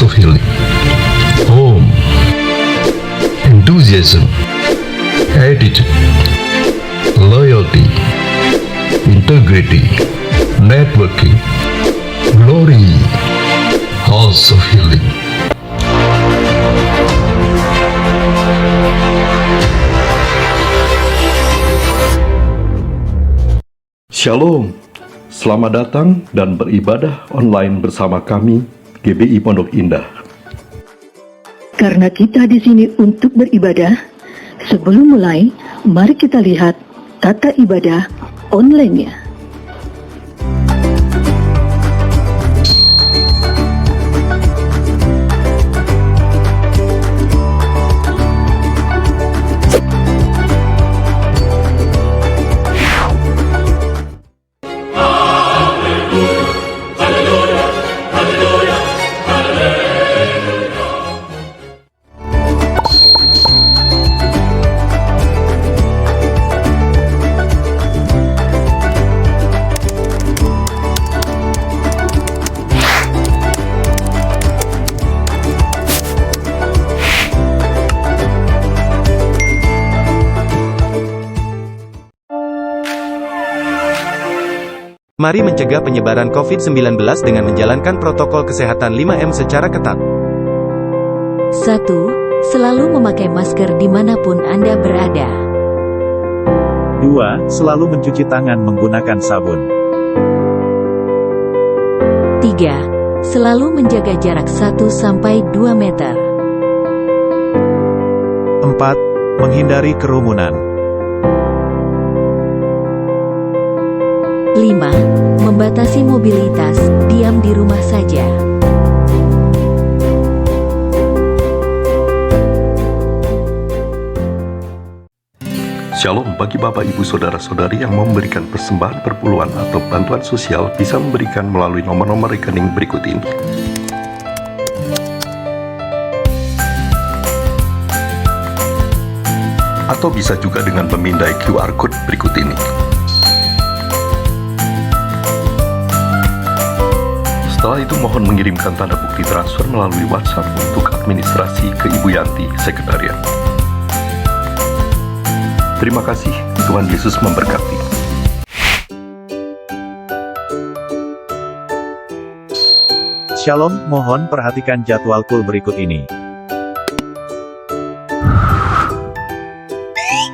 House of Healing. Home, enthusiasm, attitude, loyalty, integrity, networking, glory. House of Healing. Shalom, selamat datang dan beribadah online bersama kami, GBI Pondok Indah. Karena kita di sini untuk beribadah, sebelum mulai, mari kita lihat tata ibadah online-nya. Mari mencegah penyebaran COVID-19 dengan menjalankan protokol kesehatan 5M secara ketat. 1. Selalu memakai masker dimanapun Anda berada. 2. Selalu mencuci tangan menggunakan sabun. 3. Selalu menjaga jarak 1-2 meter. 4. Menghindari kerumunan. 5. Membatasi mobilitas, diam di rumah saja. Shalom bagi Bapak Ibu Saudara-saudari yang memberikan persembahan perpuluhan atau bantuan sosial bisa memberikan melalui nomor-nomor rekening berikut ini. Atau bisa juga dengan memindai QR Code berikut ini. Setelah itu mohon mengirimkan tanda bukti transfer melalui WhatsApp untuk administrasi ke Ibu Yanti, Sekretariat. Terima kasih, Tuhan Yesus memberkati. Shalom, mohon perhatikan jadwal kul berikut ini.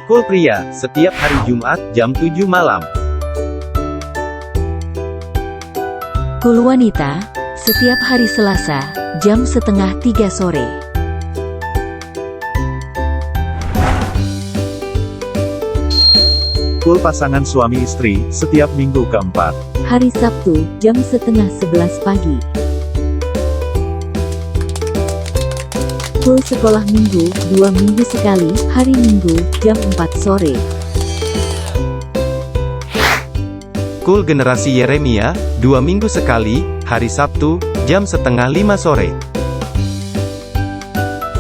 Kul pria, setiap hari Jumat, jam 7 malam. Kul wanita, setiap hari Selasa, jam 2:30 sore. Kul pasangan suami istri, setiap minggu keempat. Hari Sabtu, jam 10:30 pagi. Kul sekolah minggu, 2 minggu sekali, hari Minggu, jam 4 sore. Kul generasi Yeremia, 2 minggu sekali, hari Sabtu, jam 4:30 sore.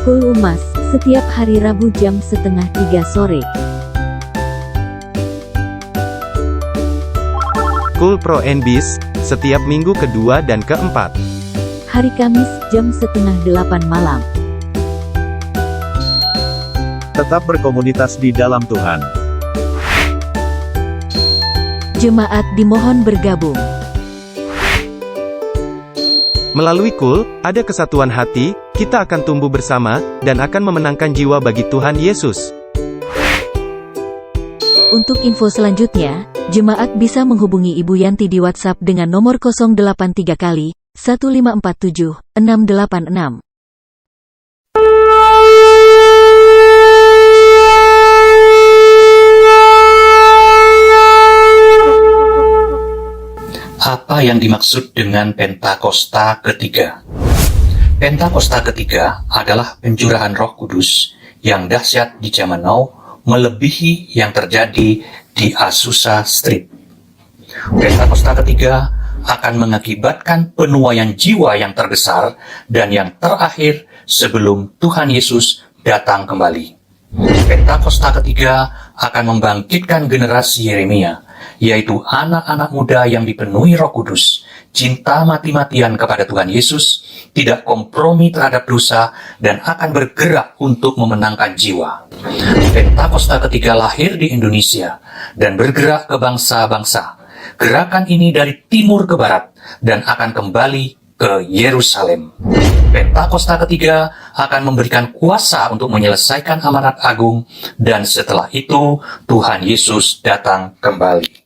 Kul Umas, setiap hari Rabu jam 2:30 sore. Kul Pro NBIS, setiap minggu kedua dan keempat. Hari Kamis, jam 7:30 malam. Tetap berkomunitas di dalam Tuhan. Jemaat dimohon bergabung. Melalui kul, ada kesatuan hati, kita akan tumbuh bersama, dan akan memenangkan jiwa bagi Tuhan Yesus. Untuk info selanjutnya, jemaat bisa menghubungi Ibu Yanti di WhatsApp dengan nomor 083 kali 1547 686. Apa yang dimaksud dengan Pentakosta ketiga? Pentakosta ketiga adalah pencurahan Roh Kudus yang dahsyat di zaman now, melebihi yang terjadi di Azusa Street. Pentakosta ketiga akan mengakibatkan penuaian jiwa yang terbesar dan yang terakhir sebelum Tuhan Yesus datang kembali. Pentakosta ketiga akan membangkitkan generasi Yeremia, yaitu anak-anak muda yang dipenuhi Roh Kudus, cinta mati-matian kepada Tuhan Yesus, tidak kompromi terhadap dosa, dan akan bergerak untuk memenangkan jiwa. Pentakosta ketiga lahir di Indonesia dan bergerak ke bangsa-bangsa. Gerakan ini dari timur ke barat dan akan kembali ke Yerusalem. Pentakosta ketiga akan memberikan kuasa untuk menyelesaikan amanat agung, dan setelah itu Tuhan Yesus datang kembali.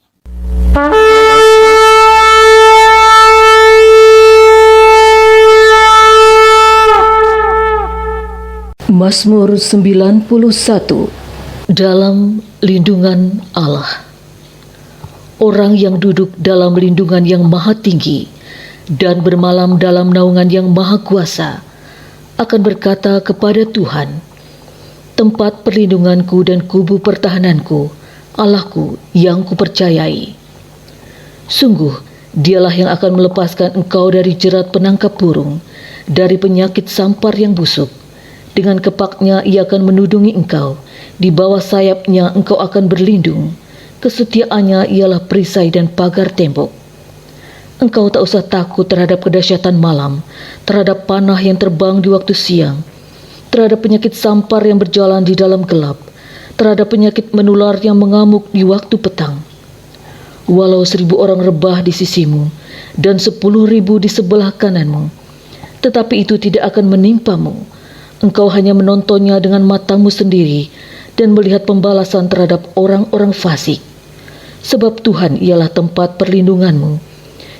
Mazmur 91. Dalam lindungan Allah. Orang yang duduk dalam lindungan yang maha tinggi dan bermalam dalam naungan yang maha kuasa akan berkata kepada Tuhan, tempat perlindunganku dan kubu pertahananku, Allahku yang kupercayai. Sungguh, dialah yang akan melepaskan engkau dari jerat penangkap burung, dari penyakit sampar yang busuk. Dengan kepaknya ia akan menudungi engkau, di bawah sayapnya engkau akan berlindung. Kesetiaannya ialah perisai dan pagar tembok. Engkau tak usah takut terhadap kedahsyatan malam, terhadap panah yang terbang di waktu siang, terhadap penyakit sampar yang berjalan di dalam gelap, terhadap penyakit menular yang mengamuk di waktu petang. Walau 1.000 orang rebah di sisimu dan 10.000 di sebelah kananmu, tetapi itu tidak akan menimpamu. Engkau hanya menontonnya dengan matamu sendiri dan melihat pembalasan terhadap orang-orang fasik. Sebab Tuhan ialah tempat perlindunganmu.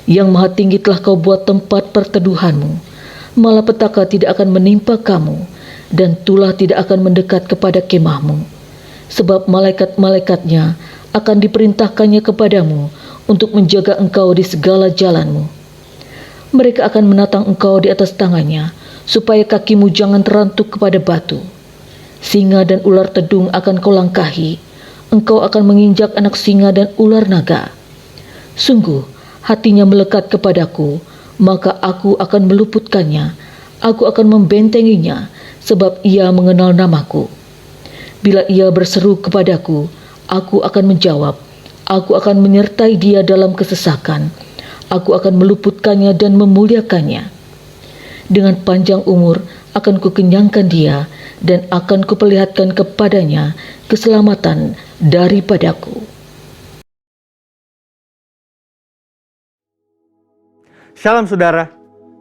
Yang maha tinggi telah kau buat tempat perteduhanmu. Malapetaka tidak akan menimpa kamu, dan tulah tidak akan mendekat kepada kemahmu. Sebab malaikat-malaikatnya akan diperintahkannya kepadamu untuk menjaga engkau di segala jalanmu. Mereka akan menatang engkau di atas tangannya, supaya kakimu jangan terantuk kepada batu. Singa dan ular tedung akan kau langkahi, engkau akan menginjak anak singa dan ular naga. Sungguh, hatinya melekat kepadaku, maka aku akan meluputkannya, aku akan membentenginya, sebab ia mengenal namaku. Bila ia berseru kepadaku, aku akan menjawab, aku akan menyertai dia dalam kesesakan, aku akan meluputkannya dan memuliakannya. Dengan panjang umur akan kukenyangkan dia, dan akan kuperlihatkan kepadanya keselamatan daripadaku. Shalom saudara,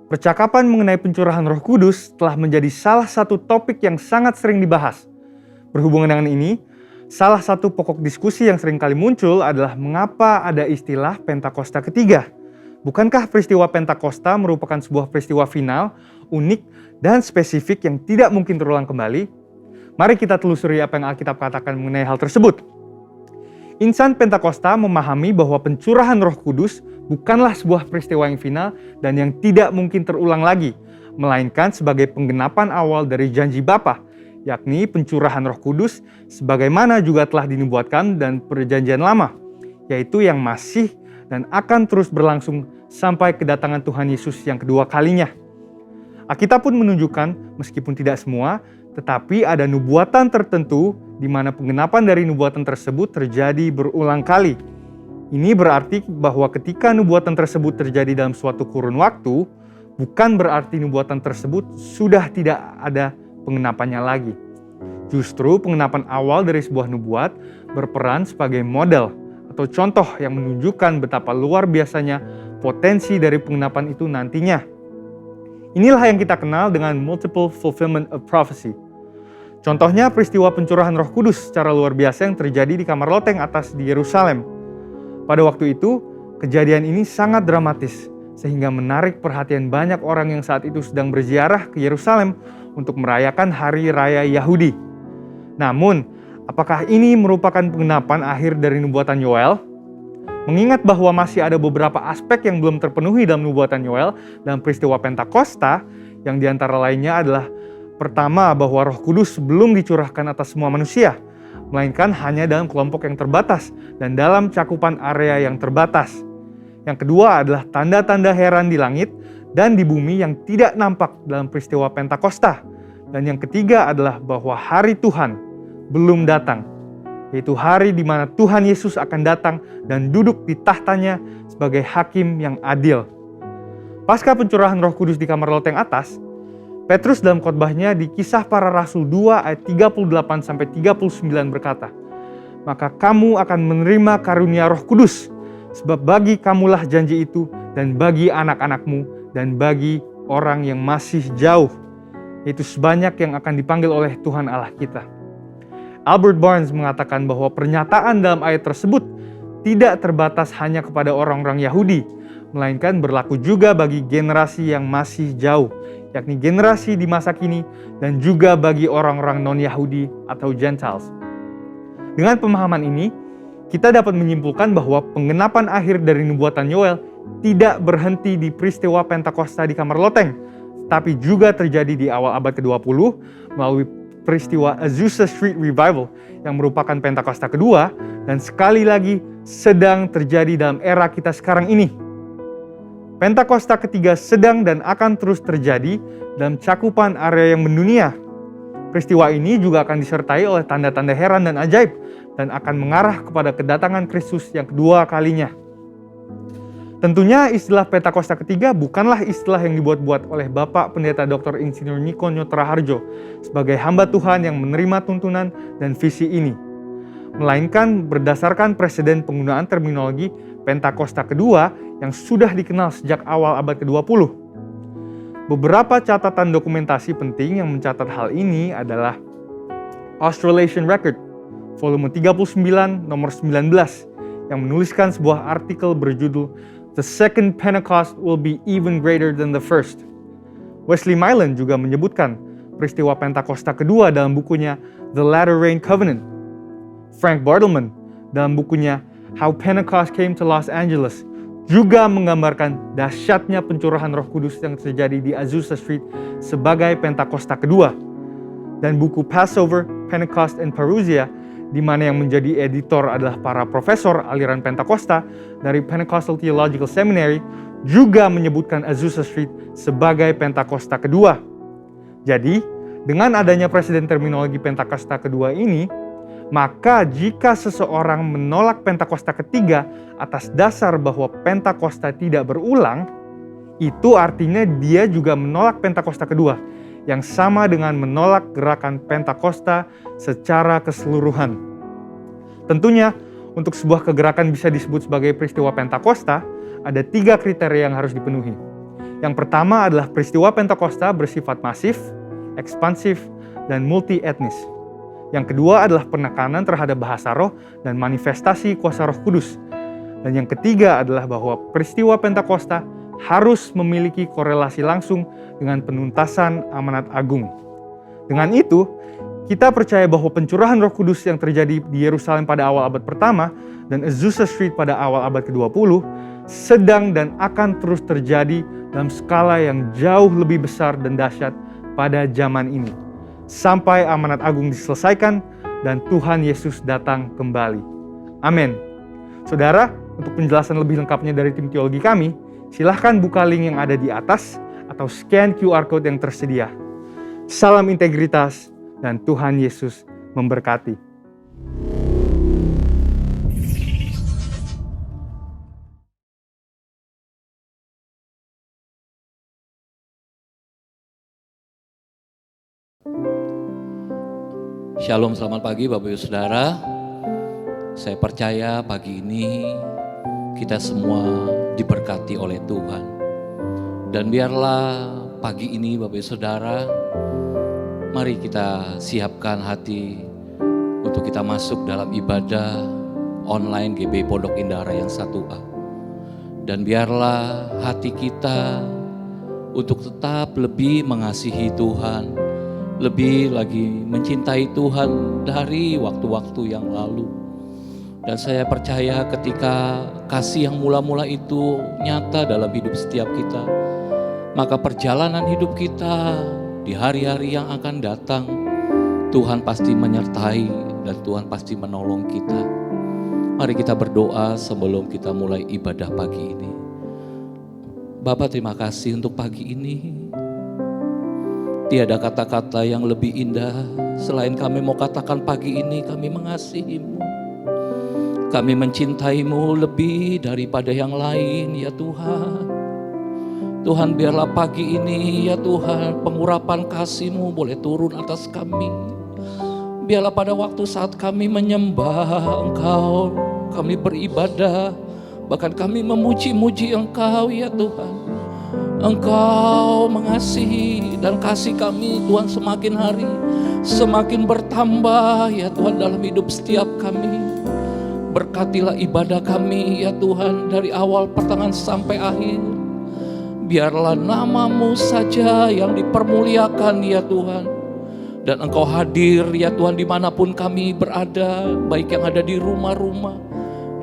percakapan mengenai pencurahan Roh Kudus telah menjadi salah satu topik yang sangat sering dibahas. Berhubungan dengan ini, salah satu pokok diskusi yang sering kali muncul adalah mengapa ada istilah Pentakosta ketiga. Bukankah peristiwa Pentakosta merupakan sebuah peristiwa final, unik, dan spesifik yang tidak mungkin terulang kembali? Mari kita telusuri apa yang Alkitab katakan mengenai hal tersebut. Insan Pentakosta memahami bahwa pencurahan Roh Kudus bukanlah sebuah peristiwa yang final dan yang tidak mungkin terulang lagi, melainkan sebagai penggenapan awal dari janji Bapa, yakni pencurahan Roh Kudus sebagaimana juga telah dinubuatkan dan perjanjian lama, yaitu yang masih dan akan terus berlangsung sampai kedatangan Tuhan Yesus yang kedua kalinya. Alkitab pun menunjukkan, meskipun tidak semua, tetapi ada nubuatan tertentu di mana penggenapan dari nubuatan tersebut terjadi berulang kali. Ini berarti bahwa ketika nubuatan tersebut terjadi dalam suatu kurun waktu, bukan berarti nubuatan tersebut sudah tidak ada pengenapannya lagi. Justru pengenapan awal dari sebuah nubuat berperan sebagai model atau contoh yang menunjukkan betapa luar biasanya potensi dari pengenapan itu nantinya. Inilah yang kita kenal dengan multiple fulfillment of prophecy. Contohnya peristiwa pencurahan Roh Kudus secara luar biasa yang terjadi di kamar loteng atas di Yerusalem. Pada waktu itu, kejadian ini sangat dramatis sehingga menarik perhatian banyak orang yang saat itu sedang berziarah ke Yerusalem untuk merayakan hari raya Yahudi. Namun, apakah ini merupakan penggenapan akhir dari nubuatan Yoel? Mengingat bahwa masih ada beberapa aspek yang belum terpenuhi dalam nubuatan Yoel dalam peristiwa Pentakosta, yang diantara lainnya adalah pertama, bahwa Roh Kudus belum dicurahkan atas semua manusia, melainkan hanya dalam kelompok yang terbatas dan dalam cakupan area yang terbatas. Yang kedua adalah tanda-tanda heran di langit dan di bumi yang tidak nampak dalam peristiwa Pentakosta. Dan yang ketiga adalah bahwa hari Tuhan belum datang, yaitu hari di mana Tuhan Yesus akan datang dan duduk di tahtanya sebagai hakim yang adil. Pasca pencurahan Roh Kudus di kamar loteng atas, Petrus dalam khotbahnya di Kisah Para Rasul 2 ayat 38-39 berkata, "Maka kamu akan menerima karunia Roh Kudus, sebab bagi kamulah janji itu, dan bagi anak-anakmu, dan bagi orang yang masih jauh, yaitu sebanyak yang akan dipanggil oleh Tuhan Allah kita." Albert Barnes mengatakan bahwa pernyataan dalam ayat tersebut tidak terbatas hanya kepada orang-orang Yahudi, melainkan berlaku juga bagi generasi yang masih jauh, yakni generasi di masa kini, dan juga bagi orang-orang non-Yahudi atau Gentiles. Dengan pemahaman ini, kita dapat menyimpulkan bahwa penggenapan akhir dari nubuatan Yoel tidak berhenti di peristiwa Pentakosta di kamar loteng, tapi juga terjadi di awal abad ke-20 melalui peristiwa Azusa Street Revival yang merupakan Pentakosta kedua, dan sekali lagi sedang terjadi dalam era kita sekarang ini. Pentakosta ketiga sedang dan akan terus terjadi dalam cakupan area yang mendunia. Peristiwa ini juga akan disertai oleh tanda-tanda heran dan ajaib, dan akan mengarah kepada kedatangan Kristus yang kedua kalinya. Tentunya istilah Pentakosta ketiga bukanlah istilah yang dibuat-buat oleh Bapak Pendeta Dr. Insinyur Niko Nyotra Harjo sebagai hamba Tuhan yang menerima tuntunan dan visi ini, melainkan berdasarkan presiden penggunaan terminologi Pentakosta kedua yang sudah dikenal sejak awal abad ke-20. Beberapa catatan dokumentasi penting yang mencatat hal ini adalah Australasian Record, volume 39, nomor 19, yang menuliskan sebuah artikel berjudul "The Second Pentecost Will Be Even Greater Than the First". Wesley Mylan juga menyebutkan peristiwa Pentakosta kedua dalam bukunya The Latter Rain Covenant. Frank Bartleman dalam bukunya How Pentecost Came to Los Angeles juga menggambarkan dahsyatnya pencurahan Roh Kudus yang terjadi di Azusa Street sebagai Pentakosta kedua. Dan buku Passover, Pentecost, and Parousia, di mana yang menjadi editor adalah para profesor aliran Pentakosta dari Pentecostal Theological Seminary, juga menyebutkan Azusa Street sebagai Pentakosta kedua. Jadi, dengan adanya presiden terminologi Pentakosta kedua ini, maka jika seseorang menolak Pentakosta ketiga atas dasar bahwa Pentakosta tidak berulang, itu artinya dia juga menolak Pentakosta kedua, yang sama dengan menolak gerakan Pentakosta secara keseluruhan. Tentunya, untuk sebuah kegerakan bisa disebut sebagai peristiwa Pentakosta, ada 3 kriteria yang harus dipenuhi. Yang pertama adalah peristiwa Pentakosta bersifat masif, ekspansif, dan multi-etnis. Yang kedua adalah penekanan terhadap bahasa roh dan manifestasi kuasa Roh Kudus. Dan yang ketiga adalah bahwa peristiwa Pentakosta harus memiliki korelasi langsung dengan penuntasan amanat agung. Dengan itu, kita percaya bahwa pencurahan Roh Kudus yang terjadi di Yerusalem pada awal abad pertama dan Azusa Street pada awal abad ke-20 sedang dan akan terus terjadi dalam skala yang jauh lebih besar dan dahsyat pada zaman ini, sampai amanat agung diselesaikan dan Tuhan Yesus datang kembali. Amin. Saudara, untuk penjelasan lebih lengkapnya dari tim teologi kami, silahkan buka link yang ada di atas atau scan QR Code yang tersedia. Salam integritas dan Tuhan Yesus memberkati. Shalom, selamat pagi Bapak Ibu Saudara. Saya percaya pagi ini kita semua diberkati oleh Tuhan. Dan biarlah pagi ini Bapak Ibu Saudara, mari kita siapkan hati untuk kita masuk dalam ibadah online GB Pondok Indah Raya yang 1A. Dan biarlah hati kita untuk tetap lebih mengasihi Tuhan, lebih lagi mencintai Tuhan dari waktu-waktu yang lalu. Dan saya percaya ketika kasih yang mula-mula itu nyata dalam hidup setiap kita, maka perjalanan hidup kita di hari-hari yang akan datang, Tuhan pasti menyertai dan Tuhan pasti menolong kita. Mari kita berdoa sebelum kita mulai ibadah pagi ini. Bapa, terima kasih untuk pagi ini. Tiada kata-kata yang lebih indah selain kami mau katakan pagi ini kami mengasihi-Mu. Kami mencintai-Mu lebih daripada yang lain ya Tuhan. Tuhan, biarlah pagi ini ya Tuhan, pengurapan kasih-Mu boleh turun atas kami. Biarlah pada waktu saat kami menyembah Engkau, kami beribadah, bahkan kami memuji-muji Engkau ya Tuhan, Engkau mengasihi dan kasih kami Tuhan semakin hari semakin bertambah ya Tuhan dalam hidup setiap kami. Berkatilah ibadah kami ya Tuhan dari awal pertengahan sampai akhir. Biarlah nama-Mu saja yang dipermuliakan ya Tuhan. Dan Engkau hadir ya Tuhan dimanapun kami berada, baik yang ada di rumah-rumah,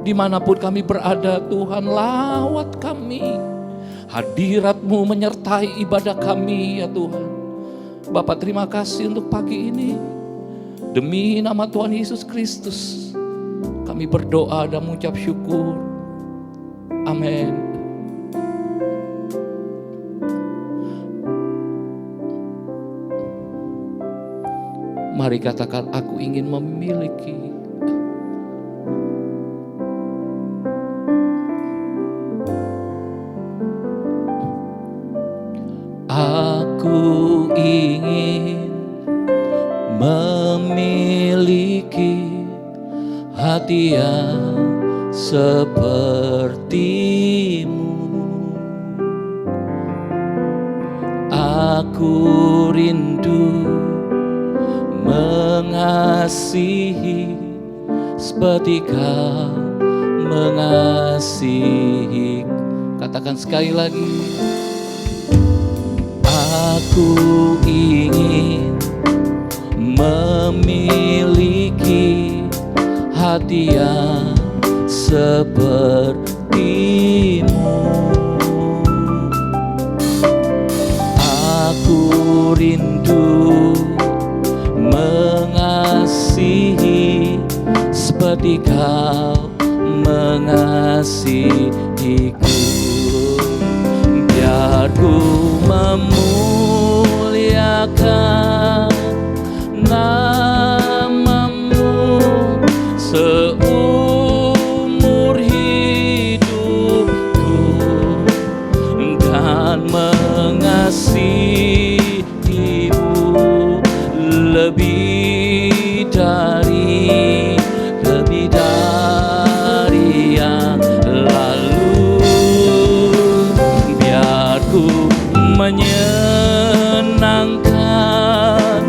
dimanapun kami berada Tuhan, lawat kami. Hadirat-Mu menyertai ibadah kami ya Tuhan. Bapa, terima kasih untuk pagi ini. Demi nama Tuhan Yesus Kristus kami berdoa dan mengucap syukur. Amin. Mari katakan, aku ingin memiliki. Aku ingin memiliki hati yang seperti-Mu. Aku rindu mengasihi seperti Kau mengasihi. Katakan sekali lagi. Aku ingin memiliki hati yang seperti-Mu. Aku rindu mengasihi seperti Kau mengasihiku. Biar ku memuliakan nama-Mu seumur hidupku, dan mengasihi-Mu lebih dari yang lalu. Biar ku menyenangkan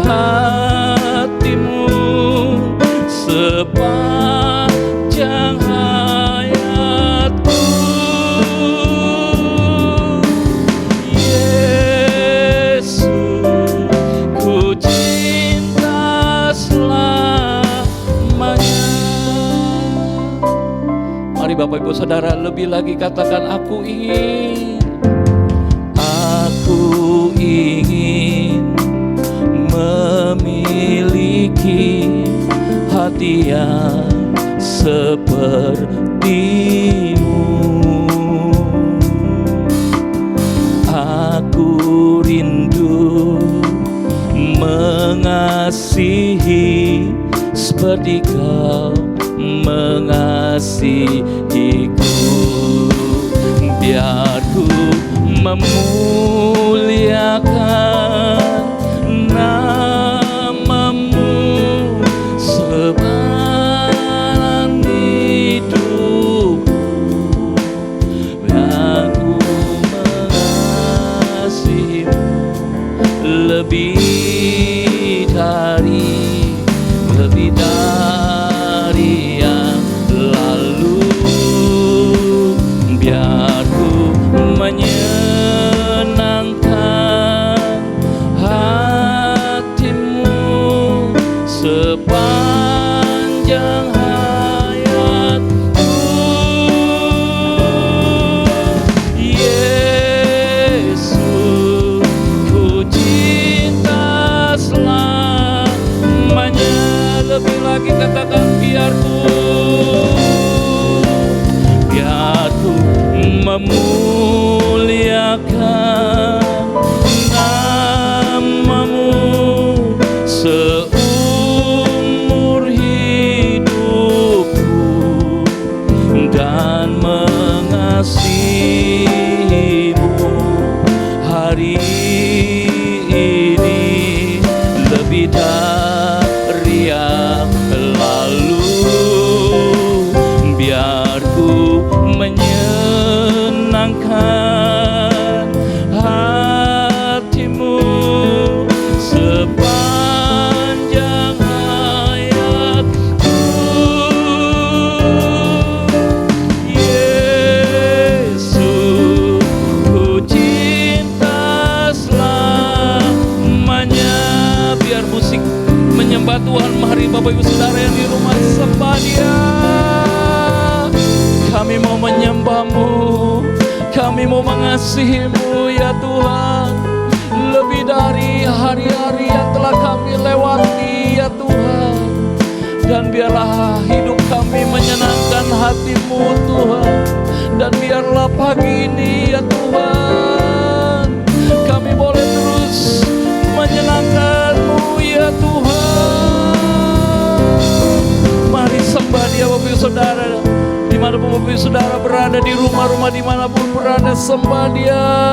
hati-Mu sepanjang hayatku. Yesus, ku cinta selamanya. Mari Bapak Ibu Saudara lebih lagi katakan, aku ingin memiliki hati yang seperti-Mu. Aku rindu mengasihi seperti Kau mengasihiku. Biar ku memuliakan nama-Mu sepanjang hidupku. Biar ku mengasihi-Mu lebih dari yang lalu. Biar ku menyenangkan Kami mau mengasihi-Mu ya Tuhan, lebih dari hari-hari yang telah kami lewati ya Tuhan. Dan biarlah hidup kami menyenangkan hati-Mu Tuhan. Dan biarlah pagi ini ya Tuhan, kami boleh terus menyenangkan-Mu ya Tuhan. Mari sembah Dia Bapak Ibu Saudara. Dimanapun Bapak Ibu Saudara berada, di rumah-rumah dimanapun berada, sembah Dia.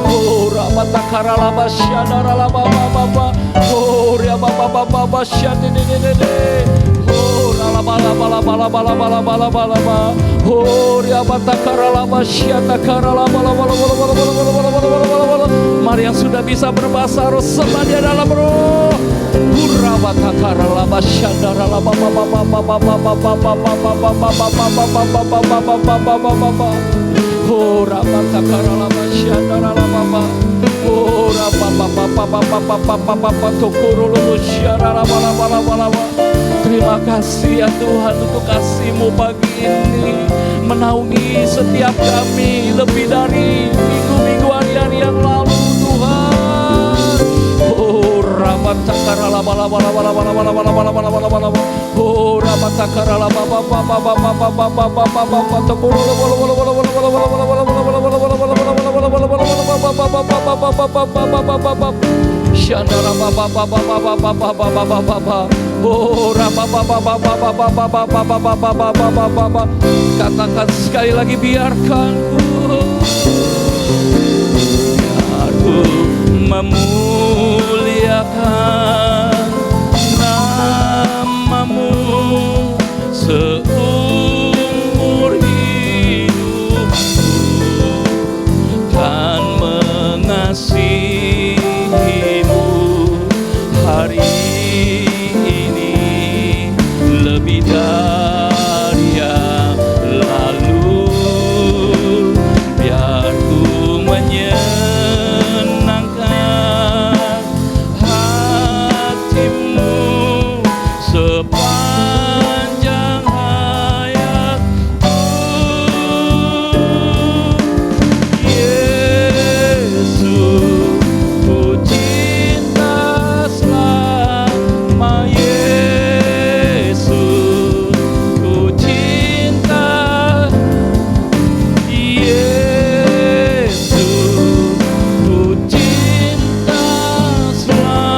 Oh rabatakara laba syadara laba baba. Oh ria baba baba syadededede. Oh laba laba laba laba laba laba laba laba. Oh ria batakara laba syadakara laba laba laba laba laba laba laba laba. Mari yang sudah bisa berbahasa roh, sembah Dia dalam roh. Rabatakara laba syadara laba baba baba baba baba baba baba baba. Oh rabatakara laba syadara laba baba. Oh rabababababababababababa tokurulu syadara laba laba laba laba. Terima kasih ya Tuhan untuk kasih-Mu pagi ini menaungi setiap kami lebih dari minggu-minggu hari-hari yang lalu Tuhan. Oh rabatakara laba laba laba laba laba laba laba laba laba laba laba. Oh rabatakara laba baba baba baba baba baba tokurulu syandara baba baba baba baba baba. Oh rababababababababababababababababa. Katakan sekali lagi, biarkan ku memuliakan nama-Mu seumur hidupku, kan mengasihi-Mu hari ini lebih dari yang lalu. Biar ku menyenangkan hati-Mu sepanjang hayatku. Yesus, ku cinta selama. Yesus, ku cinta. Yesus, ku cinta selamanya.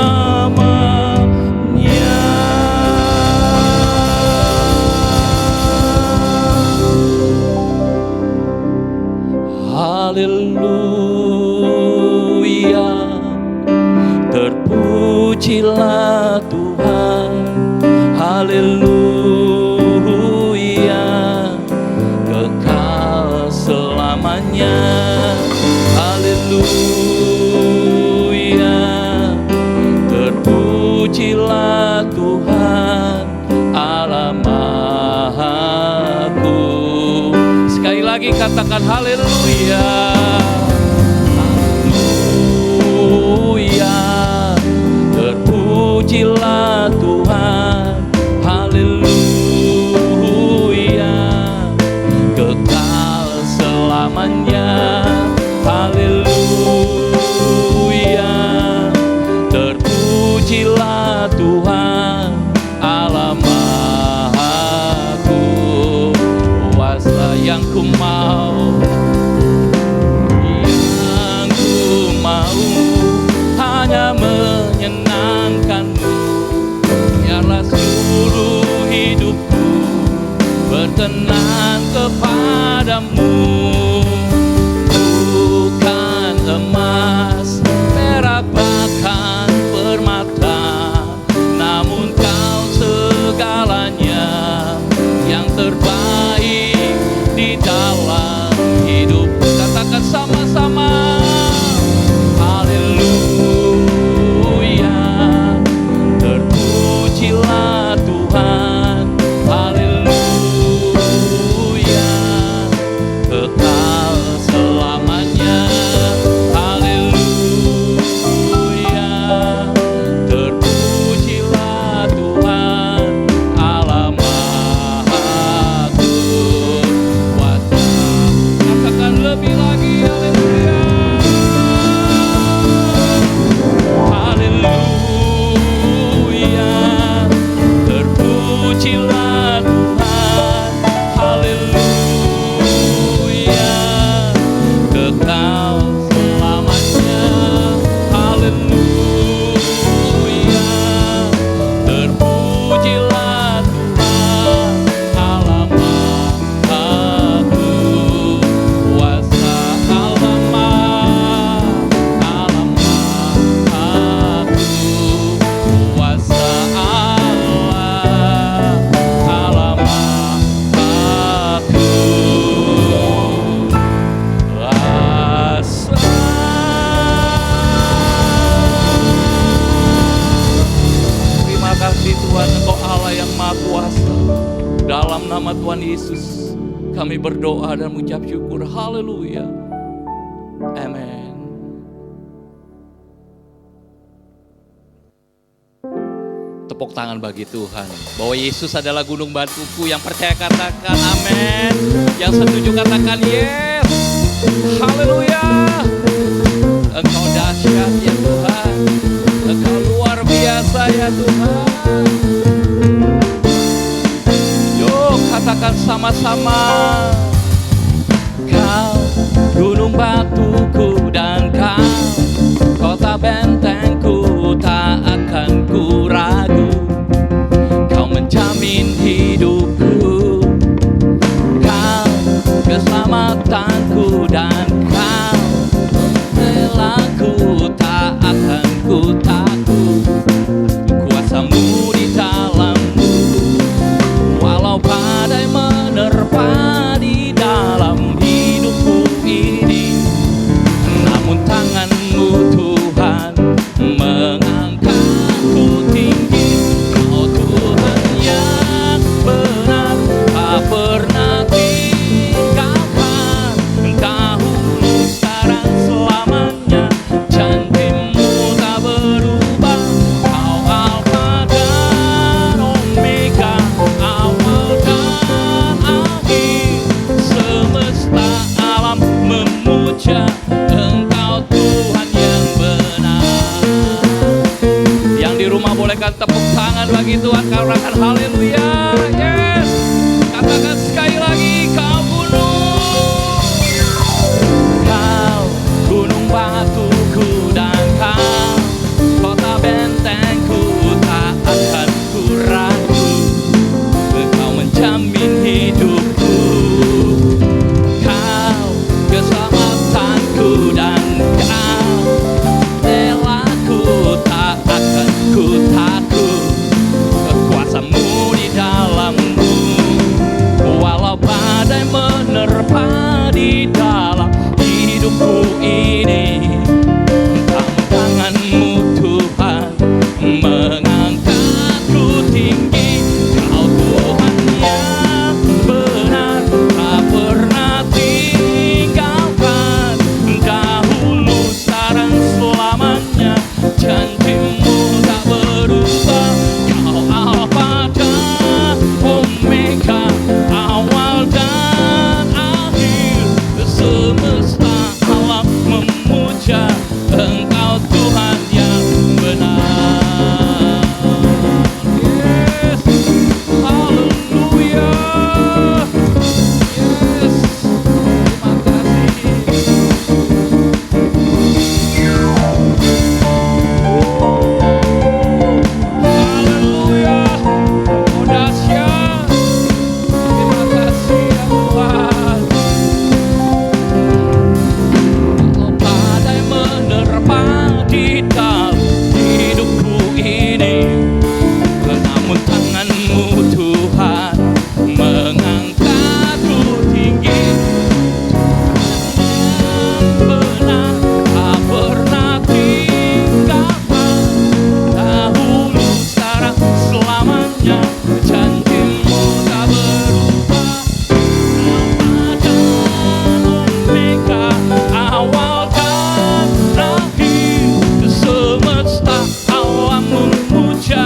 Haleluya, terpujilah Tuhan. Haleluya, kekal selamanya. Haleluya, terpujilah Tuhan Allah Mahaku. Sekali lagi katakan haleluya. Haleluya, terpujilah Tuhan. Haleluya, kekal selamanya. Haleluya, terpujilah Tuhan Allah Mahaku. Kuasa yang ku mau, yang ku mau hanya menyenangkan-Mu. Biarlah seluruh hidupku berkenan kepada-Mu. Bukan emas, perak, bahkan permata, namun Kau segalanya yang terbaik di dalam hidup. Katakan sama-sama. Haleluya, terpujilah Tuhan. Haleluya, kekal Dalam nama Tuhan Yesus, kami berdoa dan mengucap syukur. Haleluya. Amin. Tepuk tangan bagi Tuhan. Bahwa Yesus adalah gunung batuku. Yang percaya katakan amin. Yang setuju katakan yes. Haleluya. Engkau dahsyat ya Tuhan. Engkau luar biasa ya Tuhan. Yuk katakan sama-sama. Kau gunung batuku dan kau kota bentengku, tak akan ku ragu. Kau menjamin hidupku, kau keselamatanku, dan kau pembelaku, tak akan ku takut. Kuasamu di dalammu, walau badai menerpa di dalam hidupku ini, namun tanganmu Tuhan mengangkatku tinggi. Kau Tuhan yang benar, tak pernah tinggalkan. Dahulu sekarang selamanya, janjimu tak berubah. Kau Alfa dan Omega, awal dan akhir. Semesta alam memuja Engkau Tuhan yang benar. Yang di rumah bolehkan tepuk tangan bagi Tuhan, katakan haleluya. Yes. Katakan sekali lagi, kau gunung batuku dan kau kota bentengku, tak akan ku ragu. Engkau menjamin hidupku, kau keselamatanku, dan kau belaku, tak akan ku takut. Kekuasamu di dalammu, walau badai menerpa di dalam hidupku ini, tanganmu Tuhan mengangkatku tinggi. Kau Tuhan yang benar, tak pernah tinggalkan. Dahulu sekarang selamanya, janjimu tak berubah. Kau Alfa dan Omega, awal dan akhir. Semesta alam memuja Engkau Tuhan yang benar. Yes, haleluya. Yes, terima haleluya. Oh dahsyat. Terima kasih ya Tuhan. Walau badai menerpa di dalam hidupku ini, namun tanganmu Tuhan mengangkatku tinggi. Benar, tak pernah tinggalkan. Dahulu sekarang selamanya, janjimu tak berubah. Alfa dan Omega, awal dan akhir. Semesta alam memuja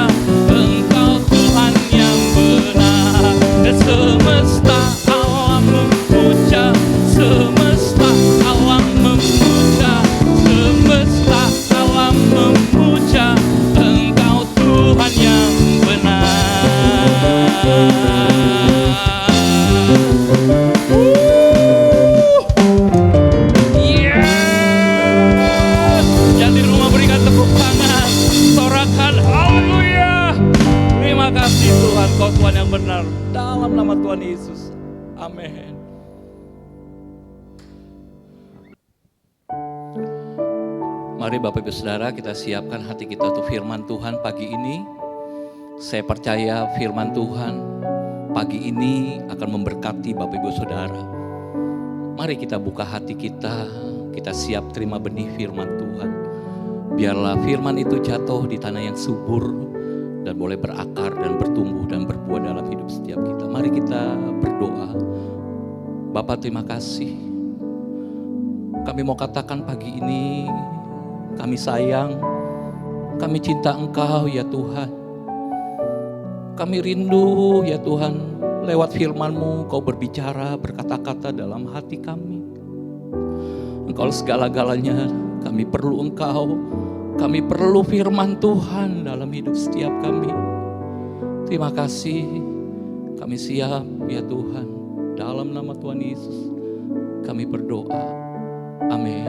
Engkau Tuhan yang benar. Semesta alam memuja, semesta alam memuja, semesta alam memuja Engkau Tuhan yang benar. Yes. Yang di rumah berikan tepuk tangan, sorakan haleluya. Terima kasih Tuhan, Kau Tuhan yang benar. Dalam nama Tuhan Yesus, amin. Mari Bapak Ibu Saudara, kita siapkan hati kita untuk firman Tuhan pagi ini. Saya percaya firman Tuhan pagi ini akan memberkati Bapak Ibu Saudara. Mari kita buka hati kita siap terima benih firman Tuhan. Biarlah firman itu jatuh di tanah yang subur dan boleh berakar dan bertumbuh dan berbuah dalam hidup setiap kita. Mari kita berdoa. Bapa, terima kasih. Kami mau katakan pagi ini, kami sayang, kami cinta Engkau ya Tuhan. Kami rindu ya Tuhan, lewat firman-Mu Kau berbicara, berkata-kata dalam hati kami. Engkau segala-galanya, kami perlu Engkau, kami perlu firman Tuhan dalam hidup setiap kami. Terima kasih, kami siap ya Tuhan. Dalam nama Tuhan Yesus kami berdoa, amin.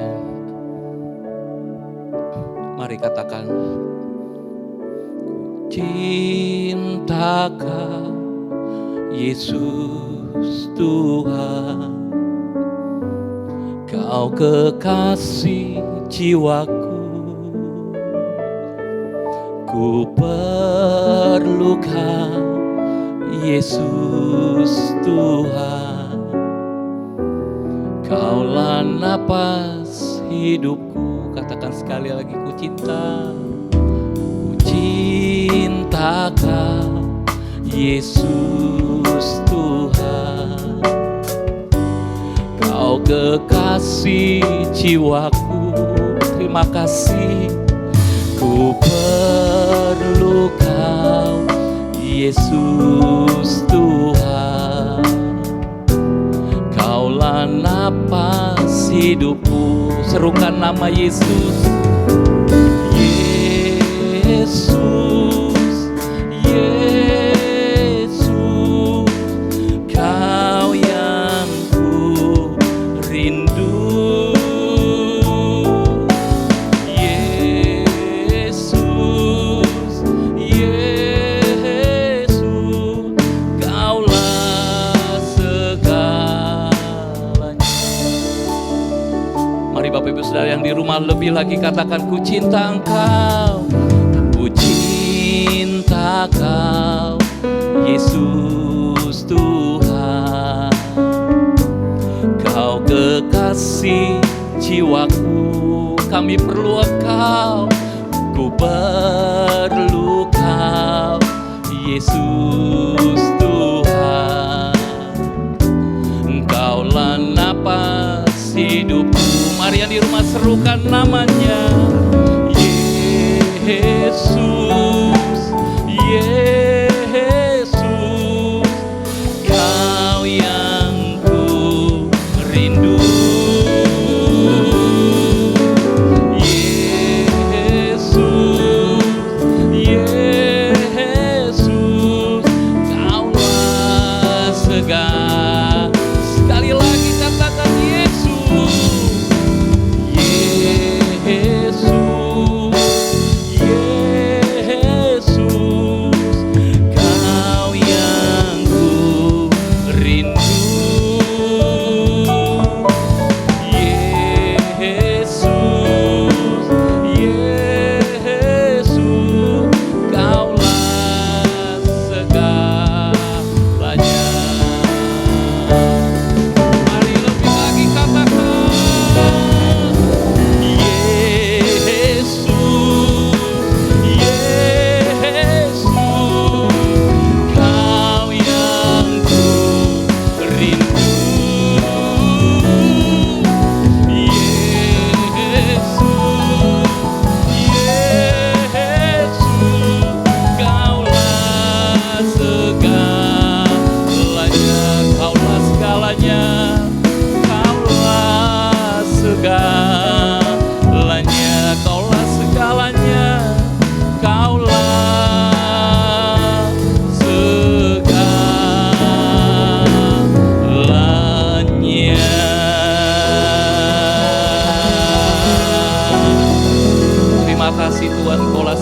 Mari katakan, cinta Kau Yesus Tuhan, Kau kekasih jiwaku, ku perlu Kau Yesus Tuhan, Kaulah napas hidupku. Katakan sekali lagi, ku cinta Kau Yesus Tuhan, Kau kekasih jiwaku. Terima kasih, ku perlu Kau Yesus Tuhan, Kaulah napas hidupku. Serukan nama Yesus. Yesus, Yesus, Kau yang ku rindu. Yesus, Yesus, Kaulah segalanya. Mari Bapak Ibu Saudara yang di rumah lebih lagi katakan, ku cinta Engkau. Ku cinta Kau Yesus Tuhan, Kau kekasih jiwaku. Kami perlu Engkau, ku perlu Kau Yesus Tuhan, Engkaulah napas hidupku. Mari yang di rumah serukan namanya. Yesus, Yesus, Kau yang ku rindu. Yesus, Yesus, Kaulah segala. Sekali lagi katakan Yesus, Yesus.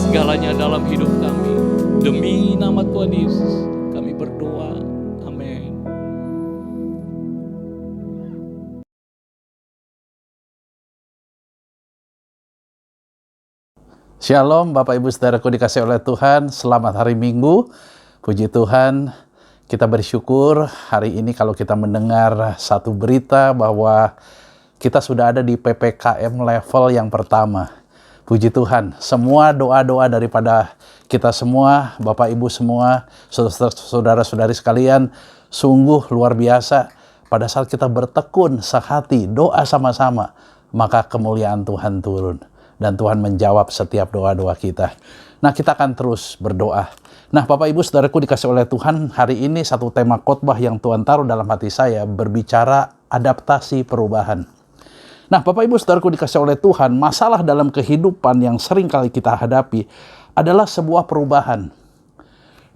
Segalanya dalam hidup kami. Demi nama Tuhan Yesus kami berdoa. Amin. Shalom Bapak Ibu Saudaraku dikasih oleh Tuhan. Selamat hari Minggu. Puji Tuhan, kita bersyukur hari ini kalau kita mendengar satu berita bahwa kita sudah ada di PPKM level yang pertama. Puji Tuhan, semua doa-doa daripada kita semua, Bapak Ibu semua, saudara-saudari sekalian, sungguh luar biasa. Pada saat kita bertekun sehati, doa sama-sama, maka kemuliaan Tuhan turun. Dan Tuhan menjawab setiap doa-doa kita. Nah, kita akan terus berdoa. Nah, Bapak Ibu saudaraku dikasih oleh Tuhan, hari ini satu tema khotbah yang Tuhan taruh dalam hati saya berbicara adaptasi perubahan. Nah, Bapak Ibu saudaraku dikasih oleh Tuhan, masalah dalam kehidupan yang sering kali kita hadapi adalah sebuah perubahan.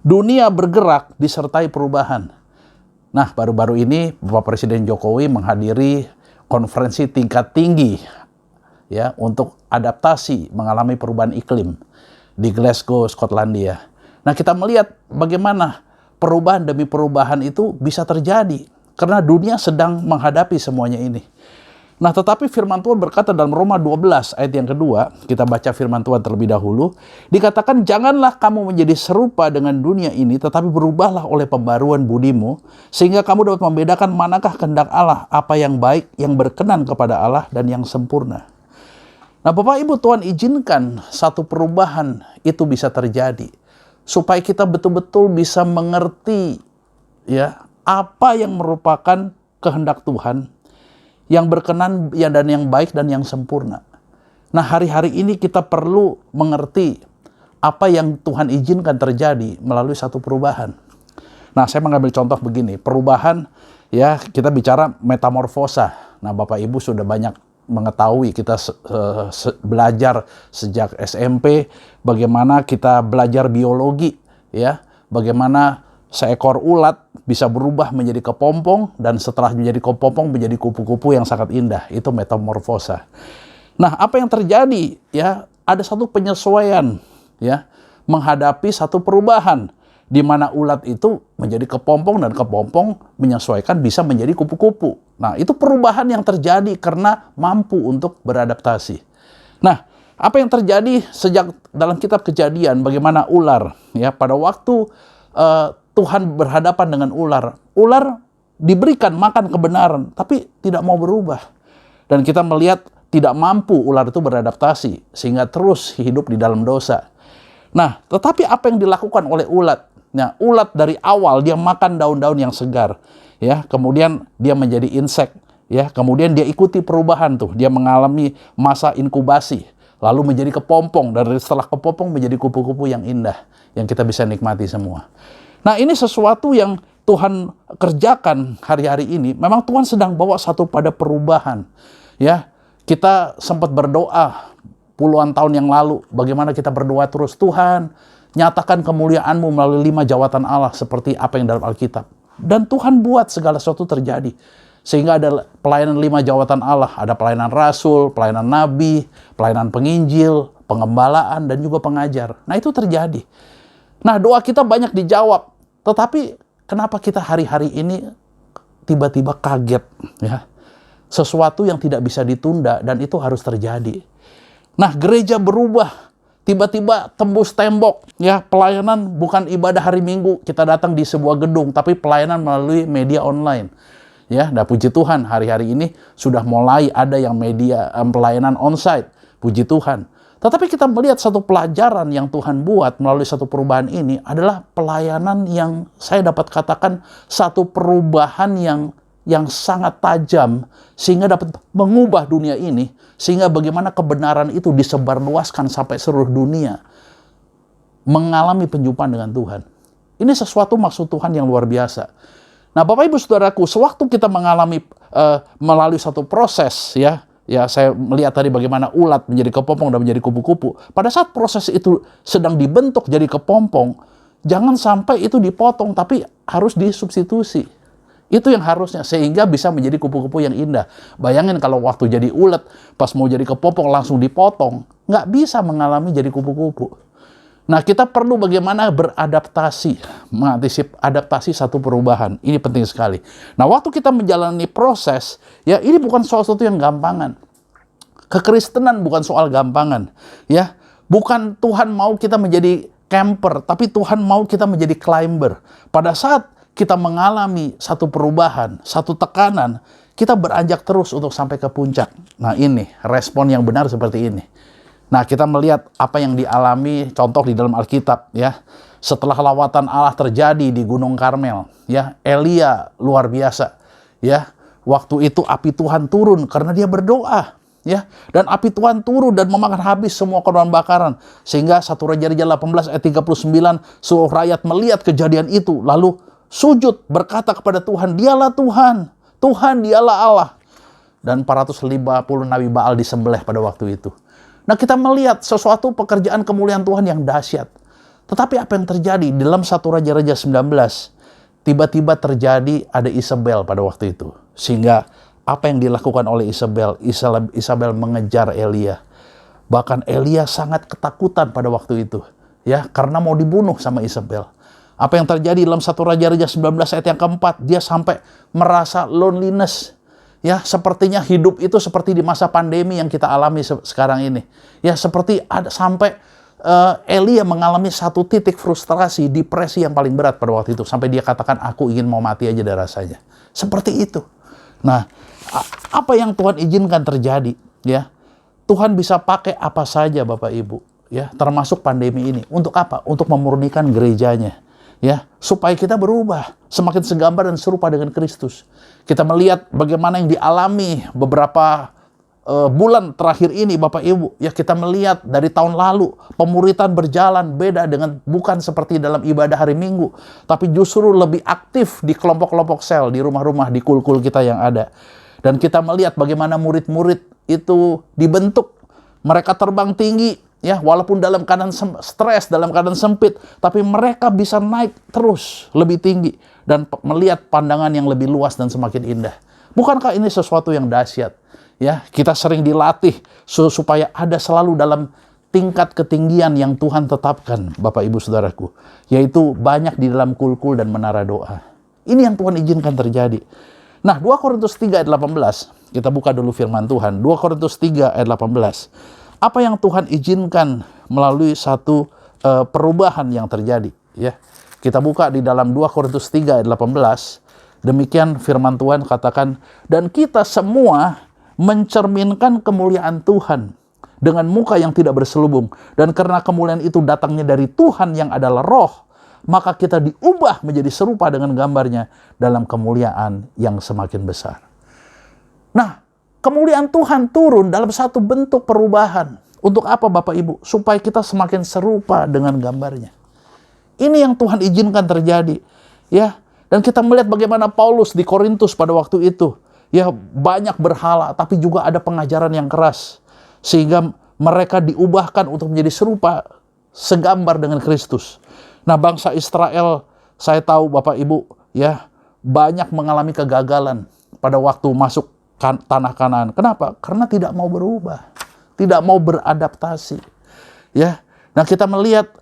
Dunia bergerak disertai perubahan. Nah, baru-baru ini Bapak Presiden Jokowi menghadiri konferensi tingkat tinggi ya untuk adaptasi mengalami perubahan iklim di Glasgow, Skotlandia. Nah, kita melihat bagaimana perubahan demi perubahan itu bisa terjadi karena dunia sedang menghadapi semuanya ini. Nah, tetapi firman Tuhan berkata dalam Roma 12 ayat yang kedua, kita baca firman Tuhan terlebih dahulu, dikatakan, janganlah kamu menjadi serupa dengan dunia ini, tetapi berubahlah oleh pembaruan budimu, sehingga kamu dapat membedakan manakah kehendak Allah, apa yang baik, yang berkenan kepada Allah, dan yang sempurna. Nah, Bapak Ibu, Tuhan izinkan satu perubahan itu bisa terjadi, supaya kita betul-betul bisa mengerti ya apa yang merupakan kehendak Tuhan, yang berkenan ya, dan yang baik dan yang sempurna. Nah, hari-hari ini kita perlu mengerti apa yang Tuhan izinkan terjadi melalui satu perubahan. Nah, saya mengambil contoh begini, perubahan ya, kita bicara metamorfosa. Nah, Bapak Ibu sudah banyak mengetahui, kita belajar sejak SMP bagaimana kita belajar biologi ya, bagaimana seekor ulat bisa berubah menjadi kepompong, dan setelah menjadi kepompong menjadi kupu-kupu yang sangat indah. Itu metamorfosa. Nah, apa yang terjadi ya? Ada satu penyesuaian ya, menghadapi satu perubahan di mana ulat itu menjadi kepompong dan kepompong menyesuaikan bisa menjadi kupu-kupu. Nah, itu perubahan yang terjadi karena mampu untuk beradaptasi. Nah, apa yang terjadi sejak dalam kitab Kejadian, bagaimana ular ya, pada waktu Tuhan berhadapan dengan ular. Ular diberikan makan kebenaran, tapi tidak mau berubah. Dan kita melihat tidak mampu ular itu beradaptasi, sehingga terus hidup di dalam dosa. Nah, tetapi apa yang dilakukan oleh ulat? Nah, ulat dari awal dia makan daun-daun yang segar, ya. Kemudian dia menjadi insek, ya. Kemudian dia ikuti perubahan tuh, dia mengalami masa inkubasi, lalu menjadi kepompong, dan setelah kepompong menjadi kupu-kupu yang indah, yang kita bisa nikmati semua. Nah, ini sesuatu yang Tuhan kerjakan hari-hari ini. Memang Tuhan sedang bawa satu pada perubahan. Ya, kita sempat berdoa puluhan tahun yang lalu. Bagaimana kita berdoa terus, Tuhan, nyatakan kemuliaan-Mu melalui 5 jawatan Allah seperti apa yang dalam Alkitab. Dan Tuhan buat segala sesuatu terjadi. Sehingga ada pelayanan 5 jawatan Allah. Ada pelayanan rasul, pelayanan nabi, pelayanan penginjil, pengembalaan, dan juga pengajar. Nah, itu terjadi. Nah, doa kita banyak dijawab. Tetapi kenapa kita hari-hari ini tiba-tiba kaget ya? Sesuatu yang tidak bisa ditunda dan itu harus terjadi. Nah, gereja berubah, tiba-tiba tembus tembok ya, pelayanan bukan ibadah hari Minggu kita datang di sebuah gedung, tapi pelayanan melalui media online. Ya, nah puji Tuhan hari-hari ini sudah mulai ada yang media pelayanan onsite. Puji Tuhan. Tetapi kita melihat satu pelajaran yang Tuhan buat melalui satu perubahan ini adalah pelayanan yang saya dapat katakan satu perubahan yang sangat tajam sehingga dapat mengubah dunia ini, sehingga bagaimana kebenaran itu disebarluaskan sampai seluruh dunia mengalami penjumpaan dengan Tuhan. Ini sesuatu maksud Tuhan yang luar biasa. Nah, Bapak Ibu Saudaraku, sewaktu kita mengalami melalui satu proses ya, saya melihat tadi bagaimana ulat menjadi kepompong dan menjadi kupu-kupu. Pada saat proses itu sedang dibentuk jadi kepompong, jangan sampai itu dipotong, tapi harus disubstitusi. Itu yang harusnya, sehingga bisa menjadi kupu-kupu yang indah. Bayangin kalau waktu jadi ulat, pas mau jadi kepompong langsung dipotong, nggak bisa mengalami jadi kupu-kupu. Nah, kita perlu bagaimana beradaptasi, mengantisipasi adaptasi satu perubahan. Ini penting sekali. Nah, waktu kita menjalani proses, ya ini bukan soal sesuatu yang gampangan. Kekristenan bukan soal gampangan, ya. Bukan Tuhan mau kita menjadi camper, tapi Tuhan mau kita menjadi climber. Pada saat kita mengalami satu perubahan, satu tekanan, kita beranjak terus untuk sampai ke puncak. Nah, ini respon yang benar seperti ini. Nah, kita melihat apa yang dialami contoh di dalam Alkitab ya. Setelah lawatan Allah terjadi di Gunung Karmel, ya, Elia luar biasa, ya. Waktu itu api Tuhan turun karena dia berdoa, ya. Dan api Tuhan turun dan memakan habis semua korban bakaran. Sehingga 1 Raja-Raja 18 ayat 39, seluruh rakyat melihat kejadian itu lalu sujud berkata kepada Tuhan, "Dialah Tuhan, Tuhan dialah Allah." Dan 450 nabi Baal disembelih pada waktu itu. Nah, kita melihat sesuatu pekerjaan kemuliaan Tuhan yang dahsyat. Tetapi apa yang terjadi dalam 1 Raja-Raja 19? Tiba-tiba terjadi ada Isabel pada waktu itu. Sehingga apa yang dilakukan oleh Isabel mengejar Elia. Bahkan Elia sangat ketakutan pada waktu itu, ya, karena mau dibunuh sama Isabel. Apa yang terjadi dalam 1 Raja-Raja 19 ayat yang keempat, dia sampai merasa loneliness. Ya, sepertinya hidup itu seperti di masa pandemi yang kita alami sekarang ini. Ya, seperti ada sampai Elia mengalami satu titik frustrasi, depresi yang paling berat pada waktu itu. Sampai dia katakan, "Aku ingin mau mati aja dah rasanya." Seperti itu. Nah, apa yang Tuhan izinkan terjadi? Ya, Tuhan bisa pakai apa saja Bapak Ibu. Ya, termasuk pandemi ini. Untuk apa? Untuk memurnikan gerejanya. Ya, supaya kita berubah, semakin segambar dan serupa dengan Kristus. Kita melihat bagaimana yang dialami beberapa bulan terakhir ini Bapak Ibu. Ya, kita melihat dari tahun lalu pemuritan berjalan beda dengan bukan seperti dalam ibadah hari Minggu, tapi justru lebih aktif di kelompok-kelompok sel, di rumah-rumah, di kul-kul kita yang ada. Dan kita melihat bagaimana murid-murid itu dibentuk, mereka terbang tinggi. Ya, walaupun dalam keadaan stres, dalam keadaan sempit, tapi mereka bisa naik terus lebih tinggi dan melihat pandangan yang lebih luas dan semakin indah. Bukankah ini sesuatu yang dahsyat? Ya, kita sering dilatih supaya ada selalu dalam tingkat ketinggian yang Tuhan tetapkan, Bapak Ibu Saudaraku, yaitu banyak di dalam kul-kul dan menara doa. Ini yang Tuhan izinkan terjadi. Nah, 2 Korintus 3 ayat 18, kita buka dulu firman Tuhan. 2 Korintus 3 ayat 18. Apa yang Tuhan izinkan melalui satu perubahan yang terjadi, ya. Kita buka di dalam 2 Korintus 3 ayat 18. Demikian firman Tuhan katakan, "Dan kita semua mencerminkan kemuliaan Tuhan dengan muka yang tidak berselubung, dan karena kemuliaan itu datangnya dari Tuhan yang adalah Roh, maka kita diubah menjadi serupa dengan gambarnya dalam kemuliaan yang semakin besar." Nah, kemuliaan Tuhan turun dalam satu bentuk perubahan. Untuk apa Bapak Ibu? Supaya kita semakin serupa dengan gambarnya. Ini yang Tuhan izinkan terjadi. Ya, dan kita melihat bagaimana Paulus di Korintus pada waktu itu. Ya, banyak berhala, tapi juga ada pengajaran yang keras. Sehingga mereka diubahkan untuk menjadi serupa, segambar dengan Kristus. Nah, bangsa Israel, saya tahu Bapak Ibu, ya, banyak mengalami kegagalan pada waktu masuk tanah Kanaan. Kenapa? Karena tidak mau berubah, tidak mau beradaptasi. Ya, nah kita melihat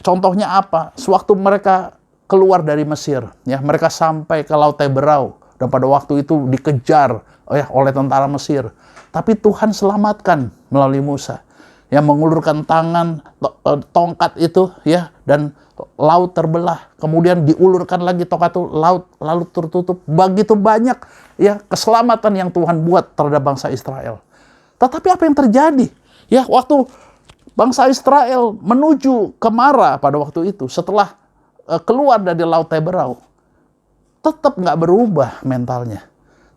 contohnya apa? Sewaktu mereka keluar dari Mesir, ya, mereka sampai ke Laut Teberau dan pada waktu itu dikejar oleh tentara Mesir. Tapi Tuhan selamatkan melalui Musa, yang mengulurkan tangan tongkat itu, ya, dan laut terbelah, kemudian diulurkan lagi tongkat itu, laut lalu tertutup. Begitu banyak, ya, keselamatan yang Tuhan buat terhadap bangsa Israel. Tetapi apa yang terjadi? Ya, waktu bangsa Israel menuju ke Mara pada waktu itu, setelah keluar dari Laut Teberau, tetap nggak berubah mentalnya,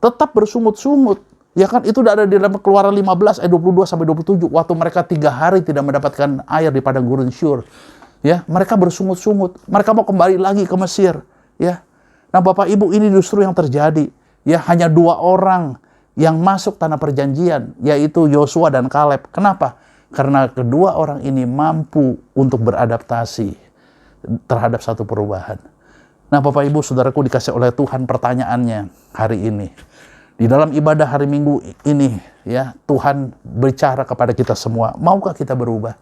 tetap bersungut-sungut. Ya kan, itu udah ada di dalam Keluaran 15 ayat 22-27, waktu mereka 3 hari tidak mendapatkan air di padang gurun Syur. Ya, mereka bersungut-sungut, mereka mau kembali lagi ke Mesir. Ya, nah Bapak Ibu, ini justru yang terjadi. Ya, hanya 2 orang yang masuk tanah perjanjian, yaitu Yosua dan Kaleb. Kenapa? Karena kedua orang ini mampu untuk beradaptasi terhadap satu perubahan. Nah, Bapak Ibu Saudaraku dikasih oleh Tuhan, pertanyaannya hari ini, di dalam ibadah hari Minggu ini, ya, Tuhan bicara kepada kita semua, maukah kita berubah?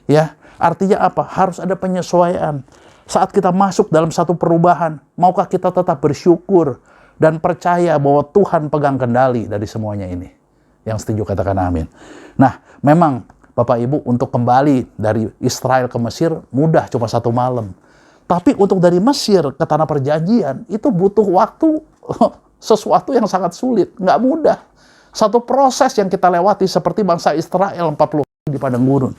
Ya, artinya apa? Harus ada penyesuaian. Saat kita masuk dalam satu perubahan, maukah kita tetap bersyukur dan percaya bahwa Tuhan pegang kendali dari semuanya ini? Yang setuju katakan amin. Nah, memang Bapak Ibu, untuk kembali dari Israel ke Mesir mudah, cuma 1 malam. Tapi untuk dari Mesir ke tanah perjanjian itu butuh waktu, sesuatu yang sangat sulit, nggak mudah. Satu proses yang kita lewati seperti bangsa Israel 40 di padang gurun.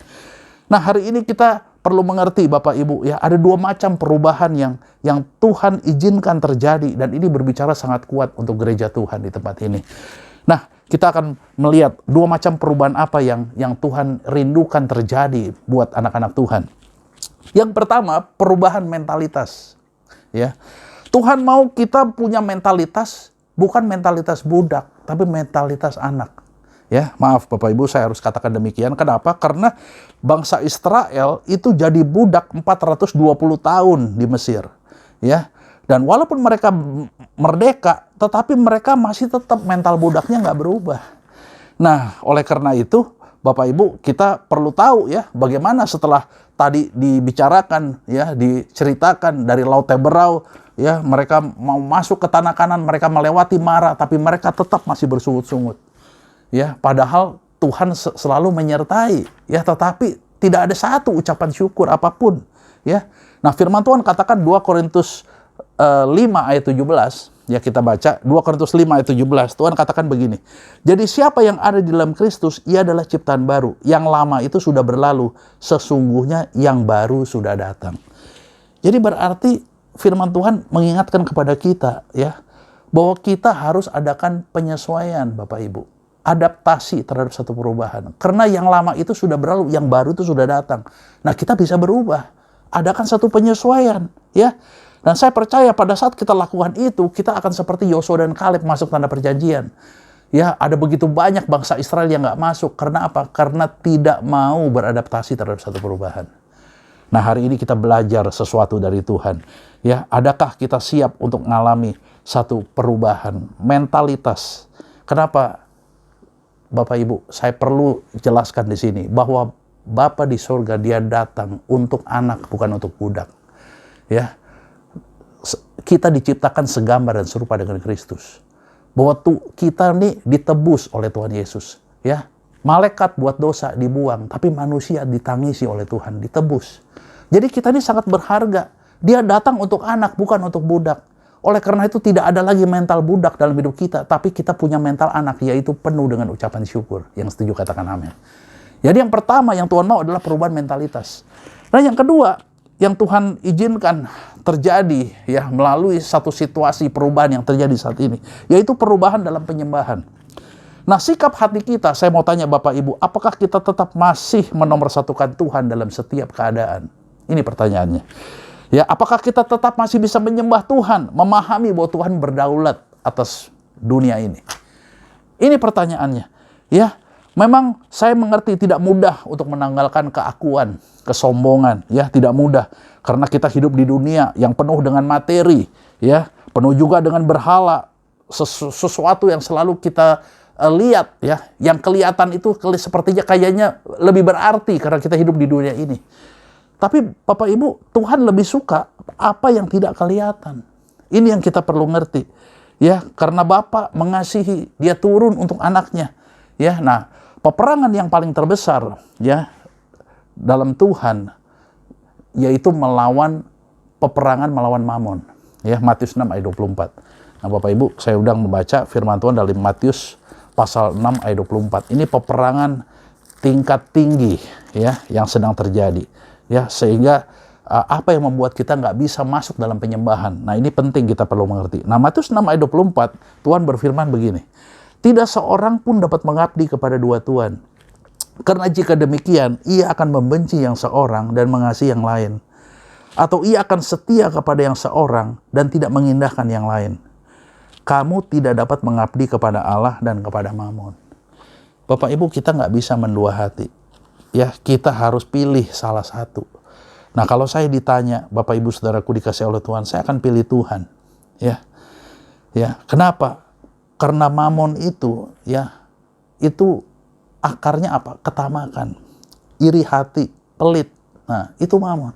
Nah, hari ini kita perlu mengerti Bapak Ibu ya, ada dua macam perubahan yang Tuhan izinkan terjadi, dan ini berbicara sangat kuat untuk gereja Tuhan di tempat ini. Nah, kita akan melihat dua macam perubahan apa yang Tuhan rindukan terjadi buat anak-anak Tuhan. Yang pertama, perubahan mentalitas. Ya. Tuhan mau kita punya mentalitas, bukan mentalitas budak, tapi mentalitas anak. Ya, maaf Bapak Ibu, saya harus katakan demikian. Kenapa? Karena bangsa Israel itu jadi budak 420 tahun di Mesir. Ya. Dan walaupun mereka merdeka, tetapi mereka masih tetap mental budaknya nggak berubah. Nah, oleh karena itu, Bapak Ibu, kita perlu tahu ya, bagaimana setelah tadi dibicarakan, ya, diceritakan dari Laut Teberau, ya, mereka mau masuk ke tanah Kanan, mereka melewati Mara, tapi mereka tetap masih bersungut-sungut. Ya, padahal Tuhan selalu menyertai, ya, tetapi tidak ada satu ucapan syukur apapun, ya. Nah, firman Tuhan katakan 2 Korintus 5 ayat 17, ya, kita baca 2 Korintus 5 ayat 17. Tuhan katakan begini, jadi siapa yang ada di dalam Kristus, ia adalah ciptaan baru, yang lama itu sudah berlalu, sesungguhnya yang baru sudah datang. Jadi berarti firman Tuhan mengingatkan kepada kita, ya, bahwa kita harus adakan penyesuaian Bapak Ibu, adaptasi terhadap satu perubahan. Karena yang lama itu sudah berlalu, yang baru itu sudah datang. Nah, kita bisa berubah. Adakan satu penyesuaian, ya. Dan saya percaya pada saat kita lakukan itu, kita akan seperti Yosua dan Kaleb masuk tanah perjanjian. Ya, ada begitu banyak bangsa Israel yang nggak masuk. Karena apa? Karena tidak mau beradaptasi terhadap satu perubahan. Nah, hari ini kita belajar sesuatu dari Tuhan. Ya, adakah kita siap untuk mengalami satu perubahan mentalitas? Kenapa? Bapak Ibu, saya perlu jelaskan di sini bahwa Bapa di surga, dia datang untuk anak, bukan untuk budak. Ya, kita diciptakan segambar dan serupa dengan Kristus. Bahwa kita nih ditebus oleh Tuhan Yesus. Ya, malaikat buat dosa dibuang, tapi manusia ditangisi oleh Tuhan, ditebus. Jadi kita ini sangat berharga. Dia datang untuk anak, bukan untuk budak. Oleh karena itu tidak ada lagi mental budak dalam hidup kita, tapi kita punya mental anak, yaitu penuh dengan ucapan syukur. Yang setuju katakan amin. Jadi yang pertama yang Tuhan mau adalah perubahan mentalitas. Dan yang kedua yang Tuhan izinkan terjadi, ya, melalui satu situasi perubahan yang terjadi saat ini, yaitu perubahan dalam penyembahan. Nah, sikap hati kita, saya mau tanya Bapak Ibu, apakah kita tetap masih menomorsatukan Tuhan dalam setiap keadaan? Ini pertanyaannya. Ya, apakah kita tetap masih bisa menyembah Tuhan, memahami bahwa Tuhan berdaulat atas dunia ini? Ini pertanyaannya. Ya, memang saya mengerti tidak mudah untuk menanggalkan keakuan, kesombongan, ya, tidak mudah karena kita hidup di dunia yang penuh dengan materi, ya, penuh juga dengan berhala, sesuatu yang selalu kita lihat, ya, yang kelihatan itu sepertinya kayaknya lebih berarti karena kita hidup di dunia ini. Tapi Bapak Ibu, Tuhan lebih suka apa yang tidak kelihatan. Ini yang kita perlu ngerti. Ya, karena Bapa mengasihi, dia turun untuk anaknya. Ya, nah, peperangan yang paling terbesar, ya, dalam Tuhan, yaitu peperangan melawan Mamon. Ya, Matius 6 ayat 24. Nah, Bapak Ibu, saya udah membaca firman Tuhan dari Matius pasal 6 ayat 24. Ini peperangan tingkat tinggi, ya, yang sedang terjadi. Ya, sehingga apa yang membuat kita nggak bisa masuk dalam penyembahan. Nah, ini penting kita perlu mengerti. Nah, Matius 6 ayat 24, Tuhan berfirman begini, tidak seorang pun dapat mengabdi kepada dua tuan. Karena jika demikian, ia akan membenci yang seorang dan mengasihi yang lain. Atau ia akan setia kepada yang seorang dan tidak mengindahkan yang lain. Kamu tidak dapat mengabdi kepada Allah dan kepada Mamon. Bapak Ibu, kita nggak bisa mendua hati. Ya, kita harus pilih salah satu. Nah, kalau saya ditanya, Bapak Ibu Saudaraku dikasih oleh Tuhan, saya akan pilih Tuhan. Ya. Ya, kenapa? Karena Mamon itu, ya, itu akarnya apa? Ketamakan, iri hati, pelit. Nah, itu Mamon.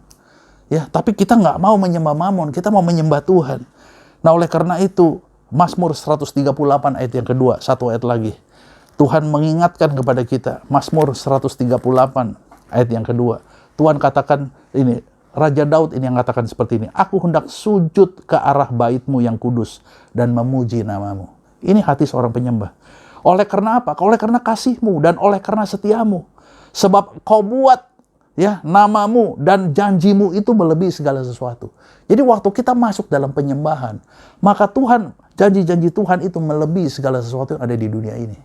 Ya, tapi kita nggak mau menyembah Mamon, kita mau menyembah Tuhan. Nah, oleh karena itu, Mazmur 138 ayat yang kedua, satu ayat lagi. Tuhan mengingatkan kepada kita, Mazmur 138 ayat yang kedua. Tuhan katakan ini, Raja Daud ini yang katakan seperti ini, aku hendak sujud ke arah bait-Mu yang kudus dan memuji nama-Mu. Ini hati seorang penyembah. Oleh karena apa? Oleh karena kasih-Mu dan oleh karena setia-Mu. Sebab Kau buat ya namamu dan janjimu itu melebihi segala sesuatu. Jadi waktu kita masuk dalam penyembahan, maka Tuhan, janji-janji Tuhan itu melebihi segala sesuatu yang ada di dunia ini.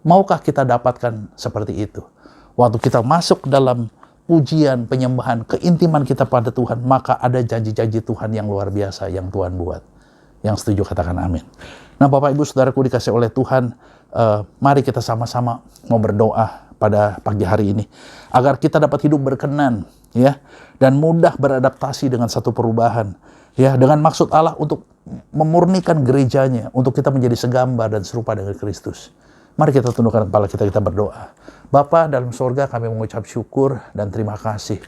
Maukah kita dapatkan seperti itu? Waktu kita masuk dalam pujian, penyembahan, keintiman kita pada Tuhan, maka ada janji-janji Tuhan yang luar biasa yang Tuhan buat. Yang setuju katakan amin. Nah, Bapak Ibu Saudaraku dikasih oleh Tuhan, mari kita sama-sama mau berdoa pada pagi hari ini agar kita dapat hidup berkenan ya dan mudah beradaptasi dengan satu perubahan ya, dengan maksud Allah untuk memurnikan gerejanya untuk kita menjadi segambar dan serupa dengan Kristus. Mari kita tundukkan kepala kita berdoa. Bapa dalam surga, kami mengucap syukur dan terima kasih.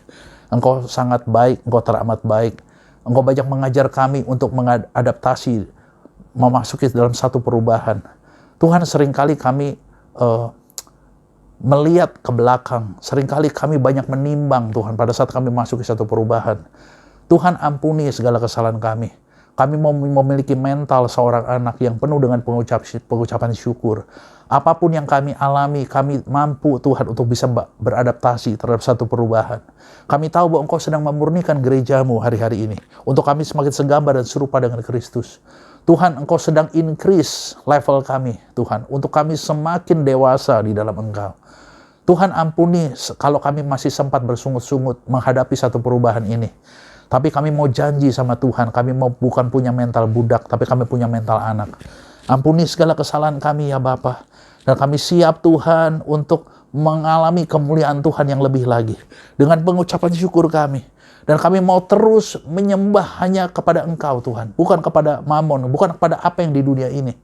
Engkau sangat baik, Engkau teramat baik. Engkau banyak mengajar kami untuk mengadaptasi, memasuki dalam satu perubahan. Tuhan, seringkali kami melihat ke belakang. Seringkali kami banyak menimbang, Tuhan, pada saat kami masuk ke satu perubahan. Tuhan, ampuni segala kesalahan kami. Kami mau memiliki mental seorang anak yang penuh dengan pengucapan syukur. Apapun yang kami alami, kami mampu, Tuhan, untuk bisa beradaptasi terhadap satu perubahan. Kami tahu bahwa Engkau sedang memurnikan gerejamu hari-hari ini, untuk kami semakin segambar dan serupa dengan Kristus. Tuhan, Engkau sedang increase level kami, Tuhan, untuk kami semakin dewasa di dalam Engkau. Tuhan, ampuni kalau kami masih sempat bersungut-sungut menghadapi satu perubahan ini. Tapi kami mau janji sama Tuhan, kami mau bukan punya mental budak, tapi kami punya mental anak. Ampuni segala kesalahan kami ya Bapa. Dan kami siap Tuhan untuk mengalami kemuliaan Tuhan yang lebih lagi. Dengan pengucapan syukur kami. Dan kami mau terus menyembah hanya kepada Engkau Tuhan. Bukan kepada mamon, bukan kepada apa yang di dunia ini.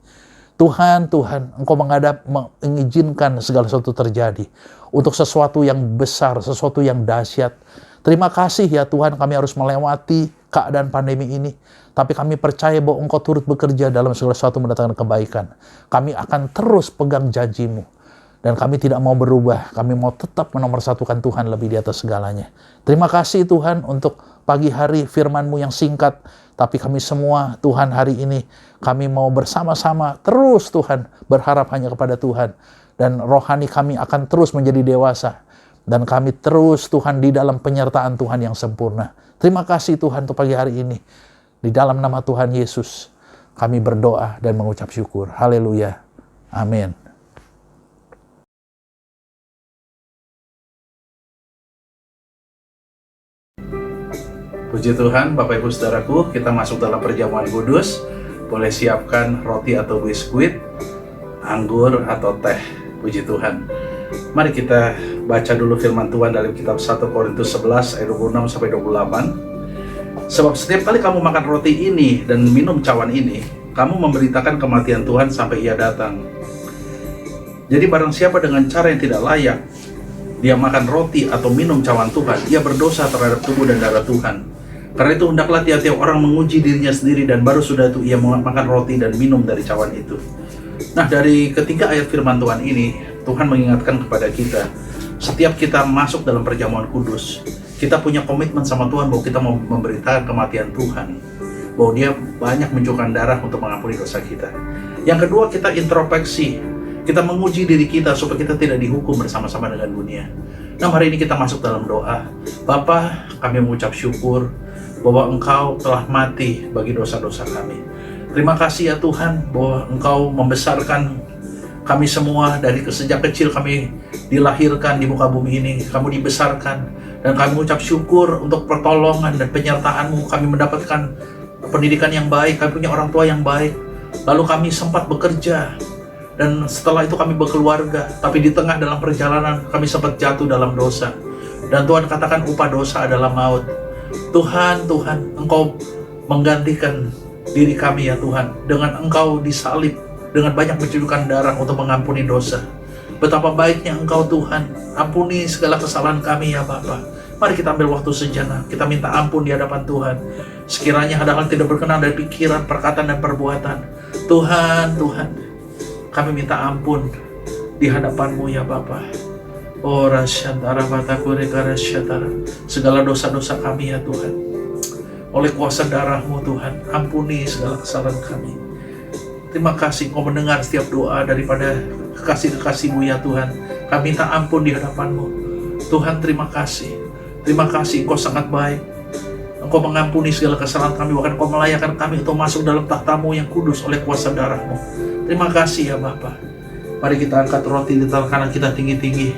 Tuhan, Engkau mengizinkan segala sesuatu terjadi. Untuk sesuatu yang besar, sesuatu yang dahsyat. Terima kasih ya Tuhan, kami harus melewati keadaan pandemi ini. Tapi kami percaya bahwa Engkau turut bekerja dalam segala sesuatu mendatangkan kebaikan. Kami akan terus pegang janji-Mu. Dan kami tidak mau berubah. Kami mau tetap menomorsatukan Tuhan lebih di atas segalanya. Terima kasih Tuhan untuk pagi hari firman-Mu yang singkat. Tapi kami semua Tuhan hari ini, kami mau bersama-sama terus Tuhan berharap hanya kepada Tuhan. Dan rohani kami akan terus menjadi dewasa. Dan kami terus Tuhan di dalam penyertaan Tuhan yang sempurna. Terima kasih Tuhan untuk pagi hari ini. Di dalam nama Tuhan Yesus, kami berdoa dan mengucap syukur. Haleluya. Amin. Puji Tuhan, Bapak Ibu Saudaraku, kita masuk dalam perjamuan kudus. Boleh siapkan roti atau biskuit, anggur atau teh. Puji Tuhan. Mari kita baca dulu firman Tuhan dalam kitab 1 Korintus 11 ayat 26 sampai 28. Sebab setiap kali kamu makan roti ini dan minum cawan ini, kamu memberitakan kematian Tuhan sampai Ia datang. Jadi barang siapa dengan cara yang tidak layak dia makan roti atau minum cawan Tuhan, ia berdosa terhadap tubuh dan darah Tuhan. Karena itu hendaklah tiap-tiap orang menguji dirinya sendiri, dan baru sudah itu ia makan roti dan minum dari cawan itu. Nah, dari ketiga ayat firman Tuhan ini, Tuhan mengingatkan kepada kita, setiap kita masuk dalam perjamuan kudus, kita punya komitmen sama Tuhan bahwa kita mau memberitakan kematian Tuhan, bahwa Dia banyak mencurahkan darah untuk mengampuni dosa kita. Yang kedua, kita introspeksi, kita menguji diri kita supaya kita tidak dihukum bersama-sama dengan dunia. Nah, hari ini kita masuk dalam doa. Bapa, kami mengucap syukur bahwa Engkau telah mati bagi dosa-dosa kami. Terima kasih ya Tuhan bahwa Engkau membesarkan kami semua dari sejak kecil kami dilahirkan di muka bumi ini. Kamu dibesarkan dan kami mengucap syukur untuk pertolongan dan penyertaan-Mu. Kami mendapatkan pendidikan yang baik, kami punya orang tua yang baik. Lalu kami sempat bekerja dan setelah itu kami berkeluarga. Tapi di tengah dalam perjalanan kami sempat jatuh dalam dosa. Dan Tuhan katakan upah dosa adalah maut. Tuhan, Engkau menggantikan diri kami ya Tuhan, dengan Engkau disalib, dengan banyak mencucurkan darah untuk mengampuni dosa. Betapa baiknya Engkau Tuhan, ampuni segala kesalahan kami ya Bapa. Mari kita ambil waktu sejenak, kita minta ampun di hadapan Tuhan. Sekiranya ada hal tidak berkenan dari pikiran, perkataan, dan perbuatan. Tuhan, kami minta ampun di hadapan-Mu ya Bapa. Oh rasyantara batakure karasyatara, segala dosa-dosa kami ya Tuhan. Oleh kuasa darah-Mu Tuhan, ampuni segala kesalahan kami. Terima kasih Engkau mendengar setiap doa daripada kekasih-kekasih-Mu ya Tuhan. Kami minta ampun di hadapan-Mu. Tuhan, terima kasih. Terima kasih, Engkau sangat baik. Engkau mengampuni segala kesalahan kami, bahkan Engkau melayakkan kami untuk masuk dalam takhta-Mu yang kudus oleh kuasa darah-Mu. Terima kasih ya Bapa. Mari kita angkat roti di tangan kanan kita tinggi-tinggi.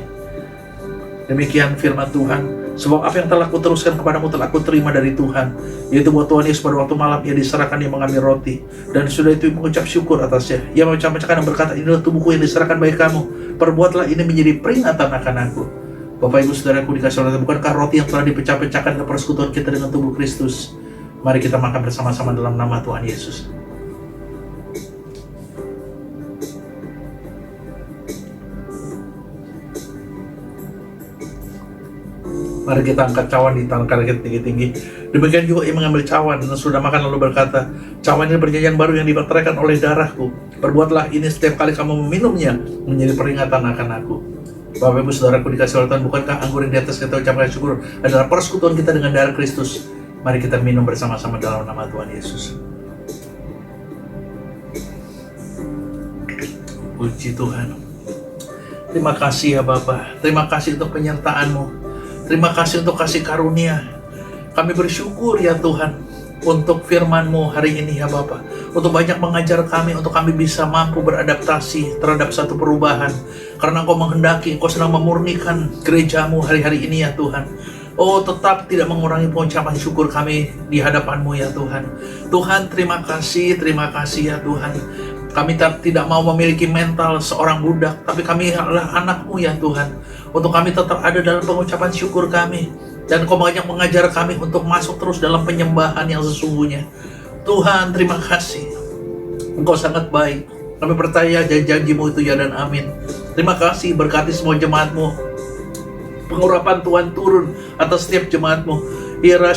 Demikian firman Tuhan. Sebab apa yang telah kuteruskan kepadamu telah aku terima dari Tuhan, yaitu bahwa Tuhan Yesus pada waktu malam ia diserahkan, dia mengambil roti, dan sudah itu mengucap syukur atasnya. Ia memecah-mecahkan dan berkata, inilah tubuhku yang diserahkan bagi kamu. Perbuatlah ini menjadi peringatan akan aku. Bapak Ibu Saudaraku dikasih Allah, bukankah roti yang telah dipecah-pecahkan ke persekutuan kita dengan tubuh Kristus? Mari kita makan bersama-sama dalam nama Tuhan Yesus. Mari kita angkat cawan di tangan kanan kita tinggi-tinggi. Demikian juga ia mengambil cawan dan sudah makan lalu berkata, cawan ini perjanjian baru yang diperteraikan oleh darahku. Perbuatlah ini setiap kali kamu meminumnya menjadi peringatan akan aku. Bapak Ibu Saudaraku dikasih oleh Tuhan, bukankah anggur yang di atas kita ucapkan syukur adalah persekutuan kita dengan darah Kristus? Mari kita minum bersama-sama dalam nama Tuhan Yesus. Puji Tuhan. Terima kasih ya Bapa. Terima kasih untuk penyertaan-Mu. Terima kasih untuk kasih karunia. Kami bersyukur ya Tuhan untuk firman-Mu hari ini ya Bapa. Untuk banyak mengajar kami, untuk kami bisa mampu beradaptasi terhadap satu perubahan. Karena Engkau menghendaki, Engkau sedang memurnikan gereja-Mu hari-hari ini ya Tuhan. Oh, tetap tidak mengurangi pengucapan syukur kami di hadapan-Mu ya Tuhan. Tuhan, terima kasih ya Tuhan. Kami tidak mau memiliki mental seorang budak, tapi kami adalah anak-Mu ya Tuhan. Untuk kami tetap ada dalam pengucapan syukur kami. Dan Kau banyak mengajar kami untuk masuk terus dalam penyembahan yang sesungguhnya. Tuhan, terima kasih. Engkau sangat baik. Kami percaya janji-Mu itu ya dan amin. Terima kasih, berkati semua jemaat-Mu. Pengurapan Tuhan turun atas setiap jemaat-Mu. Yang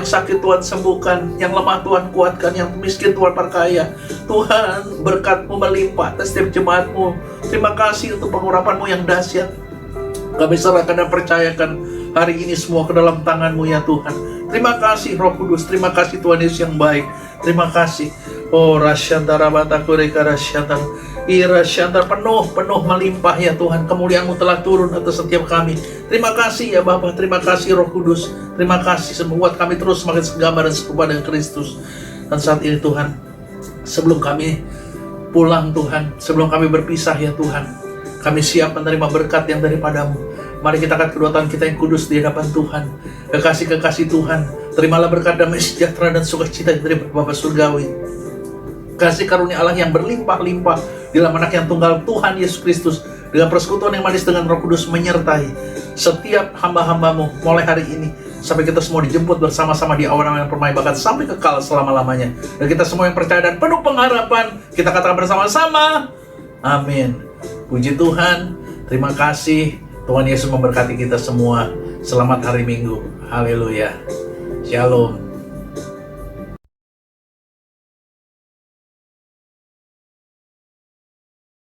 sakit Tuhan sembuhkan, yang lemah Tuhan kuatkan, yang miskin Tuhan perkaya. Tuhan, berkat-Mu melimpah atas setiap jemaat-Mu. Terima kasih untuk pengurapan-Mu yang dahsyat. Kami serahkan dan percayakan hari ini semua ke dalam tangan-Mu ya Tuhan. Terima kasih Roh Kudus, terima kasih Tuhan Yesus yang baik. Terima kasih. Oh, rasyantara batakureka rasyantara. Irasyantara penuh melimpah ya Tuhan. Kemuliaan-Mu telah turun atas setiap kami. Terima kasih ya Bapa, terima kasih Roh Kudus. Terima kasih membuat kami terus semakin segambar dan serupa dengan Kristus. Dan saat ini Tuhan, sebelum kami pulang Tuhan, sebelum kami berpisah ya Tuhan, kami siap menerima berkat yang daripada-Mu. Mari kita angkat kedua tangan kita yang kudus di hadapan Tuhan. Kekasih-kekasih Tuhan, terimalah berkat damai sejahtera dan sukacita dari Bapa Surgawi. Kasih karunia Allah yang berlimpah-limpah di dalam Anak yang tunggal Tuhan Yesus Kristus, dengan persekutuan yang manis dengan Roh Kudus menyertai setiap hamba-hamba-Mu mulai hari ini sampai kita semua dijemput bersama-sama di awan-awan permai bahkan sampai kekal selama-lamanya. Dan kita semua yang percaya dan penuh pengharapan, kita katakan bersama-sama, amin. Puji Tuhan, terima kasih. Tuhan Yesus memberkati kita semua. Selamat hari Minggu. Haleluya. Shalom.